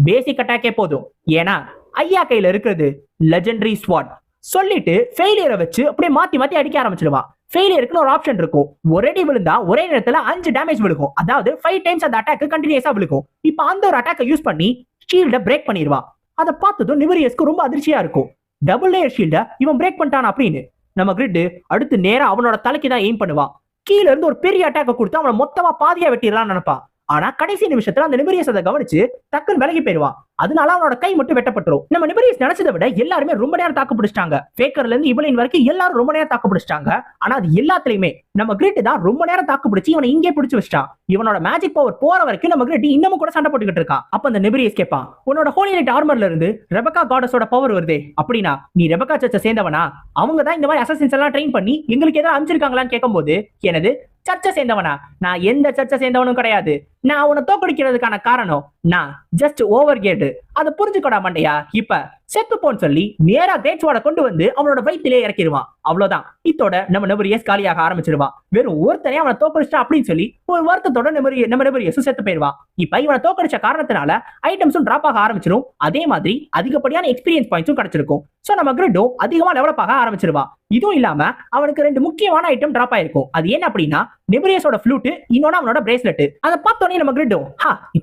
பேசிக் அட்டாக்கே போதும், ஏன்னா ஐயா கையில இருக்கிறது லெஜெண்டரி ஸ்வாட் சொல்லிட்டு ஃபெயிலியரை வச்சு அப்படியே மாத்தி மாத்தி அடிக்க ஆரம்பிச்சிடுவான். ஃபெயிலியருக்கு ஒரு ஆப்ஷன் இருக்கும், ஒரே அடி விழுந்தா ஒரே நேரத்துல 5 டேமேஜ் விழுகும், அதாவது 5 டைம்ஸ் அந்த அட்டாக் கண்டினியூஸா விழுகும். இப்போ அந்த ஒரு அட்டாக்கை யூஸ் பண்ணி ஷீல்ட பிரேக் பண்ணிடுவான். அதை பார்த்ததும் நிவரியஸ்க்கு ரொம்ப அதிர்ச்சியா இருக்கும். டபுள் லேயர் ஷீல்ட இவன் பிரேக் பண்ணிட்டான் அப்படின்னு. நம்ம கிரிட் அடுத்து நேரா அவனோட தலைக்கு தான் எய்ம் பண்ணுவான். கீழ இருந்து ஒரு பெரிய அட்டாக்கை கொடுத்து அவனை மொத்தமா பாதியா வெட்டிடலாம்னு நினைப்பான். ஆனா கடைசி நிமிஷத்துல அந்த நிபரியஸ் அதை கவனிச்சு டக்குன்னு விலகி போயிடுவான். அதனால அவனோட கை மட்டும் வெட்டப்பட்டுரும். நம்ம நிபரியஸ் நினைச்சதை விட எல்லாருமே ரொம்ப நேரம் தாக்கு பிடிச்சிட்டாங்க. ஃபேக்கர்ல இருந்து இவளின் வரைக்கும் எல்லாரும் ரொம்ப நேரம் தாக்கு பிடிச்சிட்டாங்க. ஆனா அது எல்லாத்துலயுமே நம்ம கிரிட் தான் ரொம்ப நேரம் தாக்கு பிடிச்சி இவனை இங்கே பிடிச்சு வச்சிட்டான். இவனோட மேஜிக் பவர் போற வரைக்கும் நம்ம கிரிட் இன்னமும் கூட சண்டை போட்டுக்கிட்டு இருக்கான். அப்ப அந்த நிபரியஸ் கேட்பான், உன்னோட ஹோலி லைட் ஆர்மர்ல இருந்து ரெபக்கா காடஸோட பவர் வருதே, அப்படின்னா நீ ரெபக்கா சர்ச்சை சேர்ந்தவனா? அவங்க தான் இந்த மாதிரி அசசின்ஸ் எல்லாம் ட்ரெயின் பண்ணி எங்களுக்கு எதாவது அமைச்சிருக்காங்களான்னு கேட்கும்போது, எனது சர்ச்சை சேர்ந்தவனா? நான் எந்த சர்ச்சை சேர்ந்தவனும் கிடையாது. நான் உன்னை தோக்கடிக்கிறதுக்கான காரணம் நான் ஜஸ்ட் ஓவர் கேட்டு, அதை புரிஞ்சுக்கடா மண்டையா. இப்ப செத்து போன்னு சொல்லி நேரா கிரேட் ஸ்வார்ட கொண்டு வந்து அவனோட வயிற்றிலே இறக்கிடுவான். அவ்வளவுதான், இதோட நம்ம நிபரியஸ் காலியாக ஆரம்பிச்சிருவான். வெறும் ஒருத்தனே அவனை தோக்கடிச்சா அப்படின்னு சொல்லி ஒரு வருத்தத்தோட நம்ம நிபரியஸ் செத்து போயிடுவான். இப்ப இவனை தோக்கடிச்ச காரணத்தினால ஐட்டம்ஸும் டிராப் ஆக ஆரம்பிச்சிடும். அதே மாதிரி அதிகப்படியான எக்ஸ்பீரியன்ஸ் பாயிண்ட்ஸும் கிடைச்சிருக்கும். சோ நம்ம கிரிட்டும் அதிகமா டெவலப் ஆக ஆரம்பிச்சிருவான். இதுவும் இல்லாம அவனுக்கு 2 முக்கியமான ஐட்டம் டிராப் ஆயிருக்கும். அது என்ன அப்படின்னா நிபரியஸோட ஃப்ளூட், இன்னொன்னு அவனோட பிரேஸ்லெட். அதை பார்த்தோன்னே நம்ம கிரிட்டும்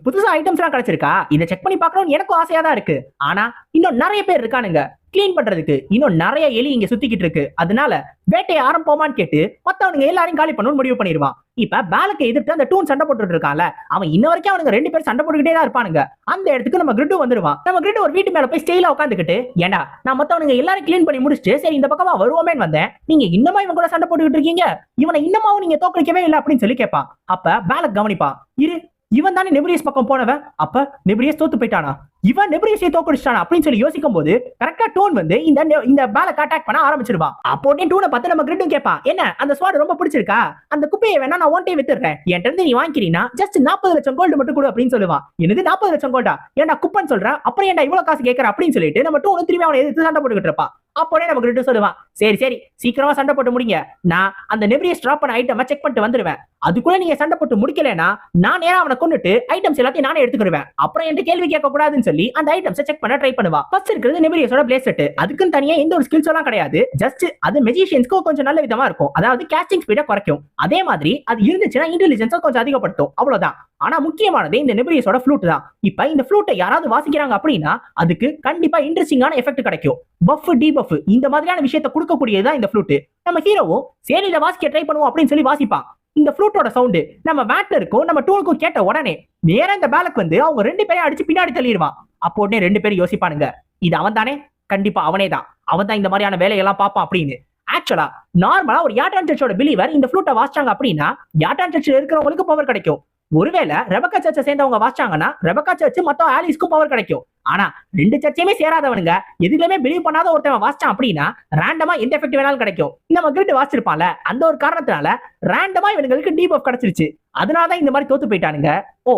புதுசா ஐட்டம்ஸ் எல்லாம் கிடைச்சிருக்கா, இதை செக் பண்ணி பார்க்கணும்னு எனக்கும் ஆசையா தான் இருக்கு. ஆனா இன்னும் நிறைய பேர் இருக்கானுங்க கிளீன் பண்றதுக்கு, இன்னும் நிறைய எலி இங்க சுத்திக்கிட்டு இருக்கு, அதனால வேட்டையை ஆரம்பிப்போமான்னு கேட்டு மத்தவனுங்க எல்லாரையும் காலி பண்ணணும்னு முடிவு பண்ணிடுவான். இப்ப பேலக்கை எதிர்த்து அந்த டூன் சண்டை போட்டுட்டு இருக்கான்ல, அவன் இன்ன வரைக்கும் அவனுங்க 2 பேர் சண்டை போட்டுக்கிட்டே தான் இருப்பானுங்க. அந்த இடத்துக்கு நம்ம கிரிட் வந்துருவான். நம்ம கிரிட் ஒரு வீட்டு மேல போய் ஸ்டைலா உட்காந்துக்கிட்டு, ஏண்டா நான் மத்தவனுங்க எல்லாரும் கிளீன் பண்ணி முடிச்சுட்டு சரி இந்த பக்கமா வருவோமேன்னு வந்தேன், நீங்க இன்னமா இவன் கூட சண்டை போட்டுக்கிட்டு இருக்கீங்க, இவனை இன்னமாவும் நீங்க தோக்கடிக்கவே இல்லை அப்படின்னு சொல்லி கேட்பான். அப்ப பேலக் கவனிப்பா, இரு இவன் தானே நெப்ரியஸ் பக்கம் போனவன், அப்ப நெப்ரியஸ் தோத்து போயிட்டானா, இவன் நெப்ரியஸை தோக்கடிச்சிட்டானா அப்படின்னு சொல்லி யோசிக்கும் போது கரெக்டா டோன் வந்து இந்த பேலக் அட்டாக் பண்ண ஆரம்பிச்சிருவான். அப்போ டூனை பார்த்து நம்ம கிரிட்டும் கேட்பான், என்ன அந்த ஸ்வாட் ரொம்ப பிடிச்சிருக்கா, அந்த குப்பையை வேணா நான் ஒன் டே வித்துறேன், என்கிட்ட இருந்து நீ வாங்கிக்கிறீனா ஜஸ்ட் 40 லட்சம் கோல்டு மட்டும் கொடு அப்படின்னு சொல்லுவான். என்னது 40 லட்சம் கோல்டா, ஏன்டா குப்பன் சொல்ற, அப்புறம் ஏன்டா இவ்வளவு காசு கேட்கற அப்படின்னு சொல்லிட்டு நம்ம டூன் திரும்பி அவனை எதிர்த்து சண்டை போட்டுக்கிட்டு இருப்பான். அப்போனே நம்ம கிரிட்டும் சொல்லுவான், சரி சரி சீக்கிரமா சண்டை போட்டு முடிங்க, நான் அந்த நெப்ரியஸ் டிராப் பண்ண ஐட்டமை செக் பண்ணிட்டு வந்துருவேன், அதுக்குள்ள நீங்க சண்டை போட்டு முடிக்கலனா நான் நேரா அவனை கொண்டுட்டு ஐட்டம்ஸ் எல்லாத்தையும் நானே எடுத்துக்கிடுவேன், அப்புறம் என்கிட்ட கேள்வி கேட்க கூடாதுன்னு சொல்லி அந்த ஐட்டம்ஸ் செக் பண்ண ட்ரை பண்ணுவா. ஃபர்ஸ்ட் இருக்கிறது நெப்ரியஸோட பிளேஸ் செட். அதுக்குன்னு தனியா எந்த ஒரு ஸ்கில்ஸ் எல்லாம் கிடையாது, ஜஸ்ட் அது மெஜிஷியன்ஸ்க்கு கொஞ்சம் நல்ல விதமா இருக்கும், அதாவது கேஸ்டிங் ஸ்பீட குறைக்கும், அதே மாதிரி அது இருந்துச்சுன்னா இன்டெலிஜென்ஸ் கொஞ்சம் அதிகப்படுத்தும், அவ்வளவுதான். ஆனா முக்கியமானது இந்த நெப்ரியஸோட ஃப்ளூட் தான். இப்ப இந்த ஃப்ளூட்டை யாராவது வாசிக்கிறாங்க அப்படின்னா அதுக்கு கண்டிப்பா இன்ட்ரெஸ்டிங்கான எஃபெக்ட் கிடைக்கும். பஃப் டீபஃப் இந்த மாதிரியான விஷயத்தை கொடுக்கக்கூடியதுதான் இந்த ஃப்ளூட். நம்ம ஹீரோவும் சரி இதை வாசிக்க ட்ரை பண்ணுவோம் அப்படின்னு சொல்லி வாசிப்பான். இந்த ஃப்ளூட்டோட சவுண்ட் நம்ம பேட்லருக்கும் நம்ம டூலுக்கும் கேட்ட உடனே நேரா இந்த பேலக் வந்து அவங்க 2 பேரையும் அடிச்சு பின்னாடி தள்ளிடுவான். அப்போ உடனே 2 பேரும் யோசிப்பானுங்க, இது அவன் தானே, கண்டிப்பா அவனே தான், அவன் தான் இந்த மாதிரியான வேலையெல்லாம் பார்ப்பான் அப்படின்னு. ஆக்சுவலா நார்மலா ஒரு யாட்டான் சர்ச்சோட பிலீவர் இந்த ஃப்ளூட்டை வாசிச்சாங்க அப்படின்னா யாட்டான் சர்ச்சில் இருக்கிறவங்களுக்கு பவர் கிடைக்கும். ஒருவேளை ரெபக்கா சர்ச்சை சேர்ந்தவங்க வாசிச்சாங்கன்னா ரெபக்கா சர்ச் மொத்தம் ஆலிஸ்க்கும் பவர் கிடைக்கும். ஆனா 2 சர்ச்சையுமே சேராதவனுங்க எதுலயுமே பிலீவ் பண்ணாத ஒருத்தவன் வாசிச்சான் அப்படின்னா ரேண்டமா எந்த எஃபெக்ட் வேணாலும் கிடைக்கும். நம்ம கிரிட் வாசிச்சிருப்பான்ல, அந்த ஒரு காரணத்தினால ரேண்டமா இவங்களுக்கு டீபஃப் கிடைச்சிருச்சு. அதனாலதான் இந்த மாதிரி தோத்து போயிட்டானுங்க. ஓ,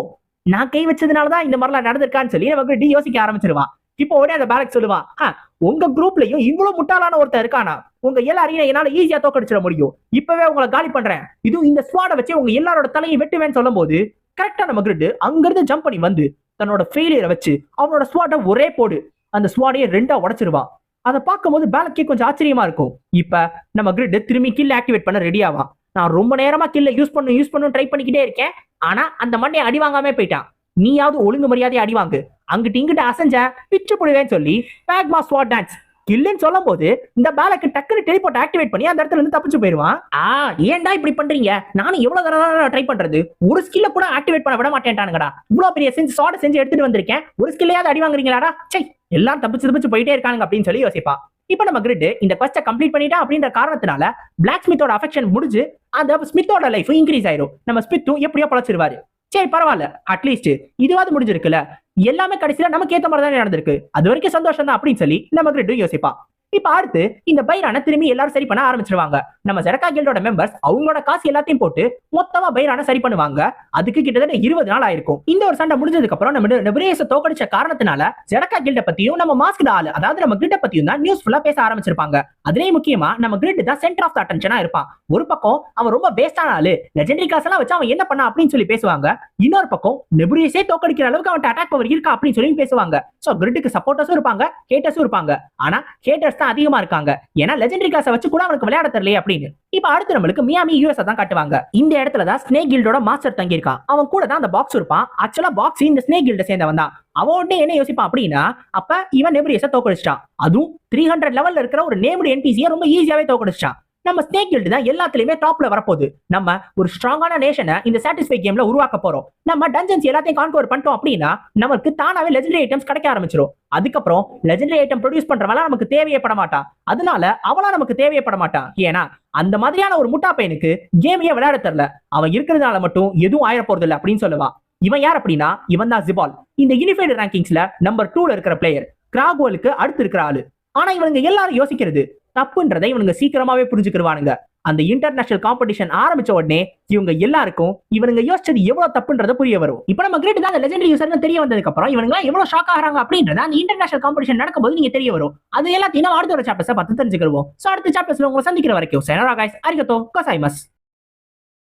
நான் கை வச்சதுனாலதான் இந்த மாதிரிலாம் நடந்திருக்கான்னு சொல்லி நமக்கு டி யோசிக்க ஆரம்பிச்சிருவான். இப்போ உடனே அந்த பேலக் சொல்லுவான், உங்க குரூப்லயும் இவ்வளவு முட்டாளான ஒருத்தர் இருக்கானா, உங்க எல்லாரையும் என்னால ஈஸியா தோக்கடிச்சிட முடியும், இப்பவே உங்களை காலி பண்றேன், இதுவும் இந்த ஸ்வாட வச்சு உங்க எல்லாரோட தலையை வெட்டுவேன்னு சொல்லும் போது கரெக்டா நம்ம கிரிட் அங்கிருந்து ஜம்ப் பண்ணி வந்து தன்னோட ஃபெயிலியரை வச்சு அவனோட ஸ்வாட ஒரே போடு அந்த ஸ்வாடையே 2ஆ உடைச்சிருவான். அதை பார்க்கும்போது பேலக்கே கொஞ்சம் ஆச்சரியமா இருக்கும். இப்ப நம்ம கிரிட் திரும்பி கில் ஆக்டிவேட் பண்ண ரெடி ஆவான். நான் ரொம்ப நேரமா கில்ல யூஸ் பண்ண ட்ரை பண்ணிக்கிட்டே இருக்கேன், ஆனா அந்த மண்டையை அடி வாங்காம போயிட்டான், நீயாவது ஒழுங்கு மரியாதை அடிவாங்கு, அங்கிட்டு இங்கிட்ட அசைஞ்ச பிச்சு போடுவேன்னு சொல்லி பேக்மா ஸ்வாட் டான்ஸ் கில்லுன்னு சொல்லும் போது இந்த பேலக்கு டக்குனு டெலிபோர்ட் ஆக்டிவேட் பண்ணி அந்த இடத்துல இருந்து தப்பிச்சு போயிருவான். ஏன்டா இப்படி பண்றீங்க, நானும் எவ்வளவு தடவை ட்ரை பண்றது, ஒரு ஸ்கில்ல கூட ஆக்டிவேட் பண்ண விட மாட்டேன்டானுங்கடா, இவ்வளவு பெரிய ஸ்வாட் செஞ்சு எடுத்துட்டு வந்திருக்கேன், ஒரு ஸ்கில்லையாவது அடி வாங்குறீங்களாடா, சை எல்லாம் தப்பிச்சு போயிட்டே இருக்காங்க அப்படின்னு சொல்லி யோசிப்பா. இப்ப நம்ம கிரிட் இந்த குவெஸ்ட கம்ப்ளீட் பண்ணிட்டா அப்படின்ற காரணத்தினால பிளாக் ஸ்மித்தோட அஃபெக்ஷன் முடிஞ்சு அந்த ஸ்மித்தோட லைஃப் இன்க்ரீஸ் ஆயிரும். நம்ம ஸ்மித்தும் எப்படியோ பழச்சிருவாரு. சரி பரவாயில்ல, அட்லீஸ்ட் இதுவாது முடிஞ்சிருக்குல்ல, எல்லாமே கடைசியில நமக்கு ஏத்த மாதிரி தான் நடந்திருக்கு, அது வரைக்கும் சந்தோஷம் தான் அப்படின்னு சொல்லி நம்ம கிரிட்டும் யோசிப்பா. இப்ப அடுத்து இந்த பைரான திரும்பி எல்லாரும் சரி பண்ண ஆரம்பிச்சிருவாங்க. நம்ம ஜெரக்கா கில்டோட மெம்பர்ஸ் அவங்களோட காசு எல்லாத்தையும் போட்டு மொத்தமா பைரான சரி பண்ணுவாங்க. அதுக்கு கிட்டத்தட்ட 20 நாள் ஆயிருக்கும். இந்த ஒரு சண்டை முடிஞ்சதுக்கு அப்புறம் நம்ம நெப்ரியஸை தோக்கடிச்ச காரணத்தினால ஜெரக்கா கில்ட பத்தியும் நம்ம மாஸ்க்ட் ஆளு அதாவது நம்ம கிரிட்ட பத்தியும் தான் நியூஸ் ஃபுல்லா பேச ஆரம்பிச்சிருப்பாங்க. அதுலயும் முக்கியமா நம்ம கிரிட் தான் சென்டர் ஆஃப் த அட்டென்ஷனா இருப்பான். ஒரு பக்கம் அவன் ரொம்ப வேஸ்டான ஆளு, லெஜெண்டரி கிளாஸ் எல்லாம் வச்சு அவன் என்ன பண்ணா அப்படின்னு சொல்லி பேசுவாங்க. இன்னொரு பக்கம் நெப்ரியஸே தோக்கடிக்கிற அளவுக்கு அவன் அட்டாக் பவர் இருக்கா அப்படின்னு சொல்லி பேசுவாங்க. சோ கிரிட்டுக்கு சப்போர்ட்டர்ஸும் இருப்பாங்க, ஹேட்டர்ஸும் இருப்பாங்க. ஆனா ஹேட்டர்ஸ் தான் அதிகமா இருக்காங்க, ஏன்னா லெஜெண்டரி கிளாஸ் வச்சு கூட அவனுக்கு விளையாட தெரியல அப்படின்னு. இப்ப அடுத்து நம்மளுக்கு மியாமி யூஎஸ் தான் காட்டுவாங்க. இந்த இடத்துல தான் ஸ்னேக் கில்டோட மாஸ்டர் தங்கி இருக்கான். அவன் கூட தான் அந்த பாக்ஸ் இருப்பான். ஆக்சுவலா பாக்ஸ் இந்த ஸ்னேக் கில்ட சேர்ந்தவன் தான். அவன் என்ன யோசிப்பான் அப்படின்னா, அப்ப இவன் நெப்ரியஸை தோக்கடிச்சிட்டான், அதுவும் 300 லெவல்ல இருக்கிற ஒரு நேம்டு என்பிசியை ரொம்ப ஈஸியாவே தோக்கடிச்சிட்டான். நம்ம ஸ்னேக் கில்ட் தான் எல்லாத்துலயுமே டாப்ல வரப்போகுது. நம்ம ஒரு ஸ்ட்ராங்கான நேஷனை இந்த சாட்டிஸ்ஃபை கேம்ல உருவாக்க போறோம். நம்ம டஞ்சன்ஸ் எல்லாத்தையும் கான்கவர் பண்ணிட்டோம் அப்படின்னா நமக்கு தானாவே லெஜெண்டரி ஐட்டம்ஸ் கிடைக்க ஆரம்பிச்சிடும். அதுக்கப்புறம் லெஜெண்டரி ஐட்டம் ப்ரொடியூஸ் பண்றவளா நமக்கு தேவையப்பட மாட்டான், அதனால அவளா நமக்கு தேவையப்பட மாட்டான். ஏன்னா அந்த மாதிரியான ஒரு முட்டா பையனுக்கு கேமையே விளையாட தெரியல, அவன் இருக்கிறதுனால மட்டும் எதுவும் ஆயிர போறது இல்லை அப்படின்னு சொல்லுவான். இவன் யார் அப்படின்னா, இவன் தான் ஜிபால். இந்த யூனிஃபைடு ரேங்கிங்ஸ்ல நம்பர் 2ல இருக்கிற பிளேயர், கிராக்வலுக்கு அடுத்து இருக்கிற ஆளு. ஆனா இவனுங்க எல்லாரும் யோசிக்கிறது தப்புன்றதை இவனுங்க சீக்கிரமாவே புரிஞ்சுக்கிடுவானுங்க. அந்த இன்டர்நேஷனல் காம்படிஷன் ஆரம்பிச்ச உடனே இவங்க எல்லாருக்கும் இவனுங்க யோசிச்சது எவ்வளவு தப்புன்றத புரிய வரும். இப்ப நம்ம கிரிட் தான் லெஜெண்டரி யூசர்னு தெரிய வந்ததுக்கு அப்புறம் இவங்க எவ்வளவு ஷாக் ஆகிறாங்க அப்படின்றத அந்த இன்டர்நேஷனல் காம்படிஷன் நடக்கும்போது நீங்க தெரிய வரும். அது எல்லாத்தையும் அடுத்த ஒரு சாப்டர்ஸை பார்த்து தெரிஞ்சுக்கிடுவோம். சோ அடுத்த சாப்டர்ஸ்ல உங்களை சந்திக்கிற வரைக்கும் சேனரா கைஸ், அரிகத்தோ கோசாய்மஸ்.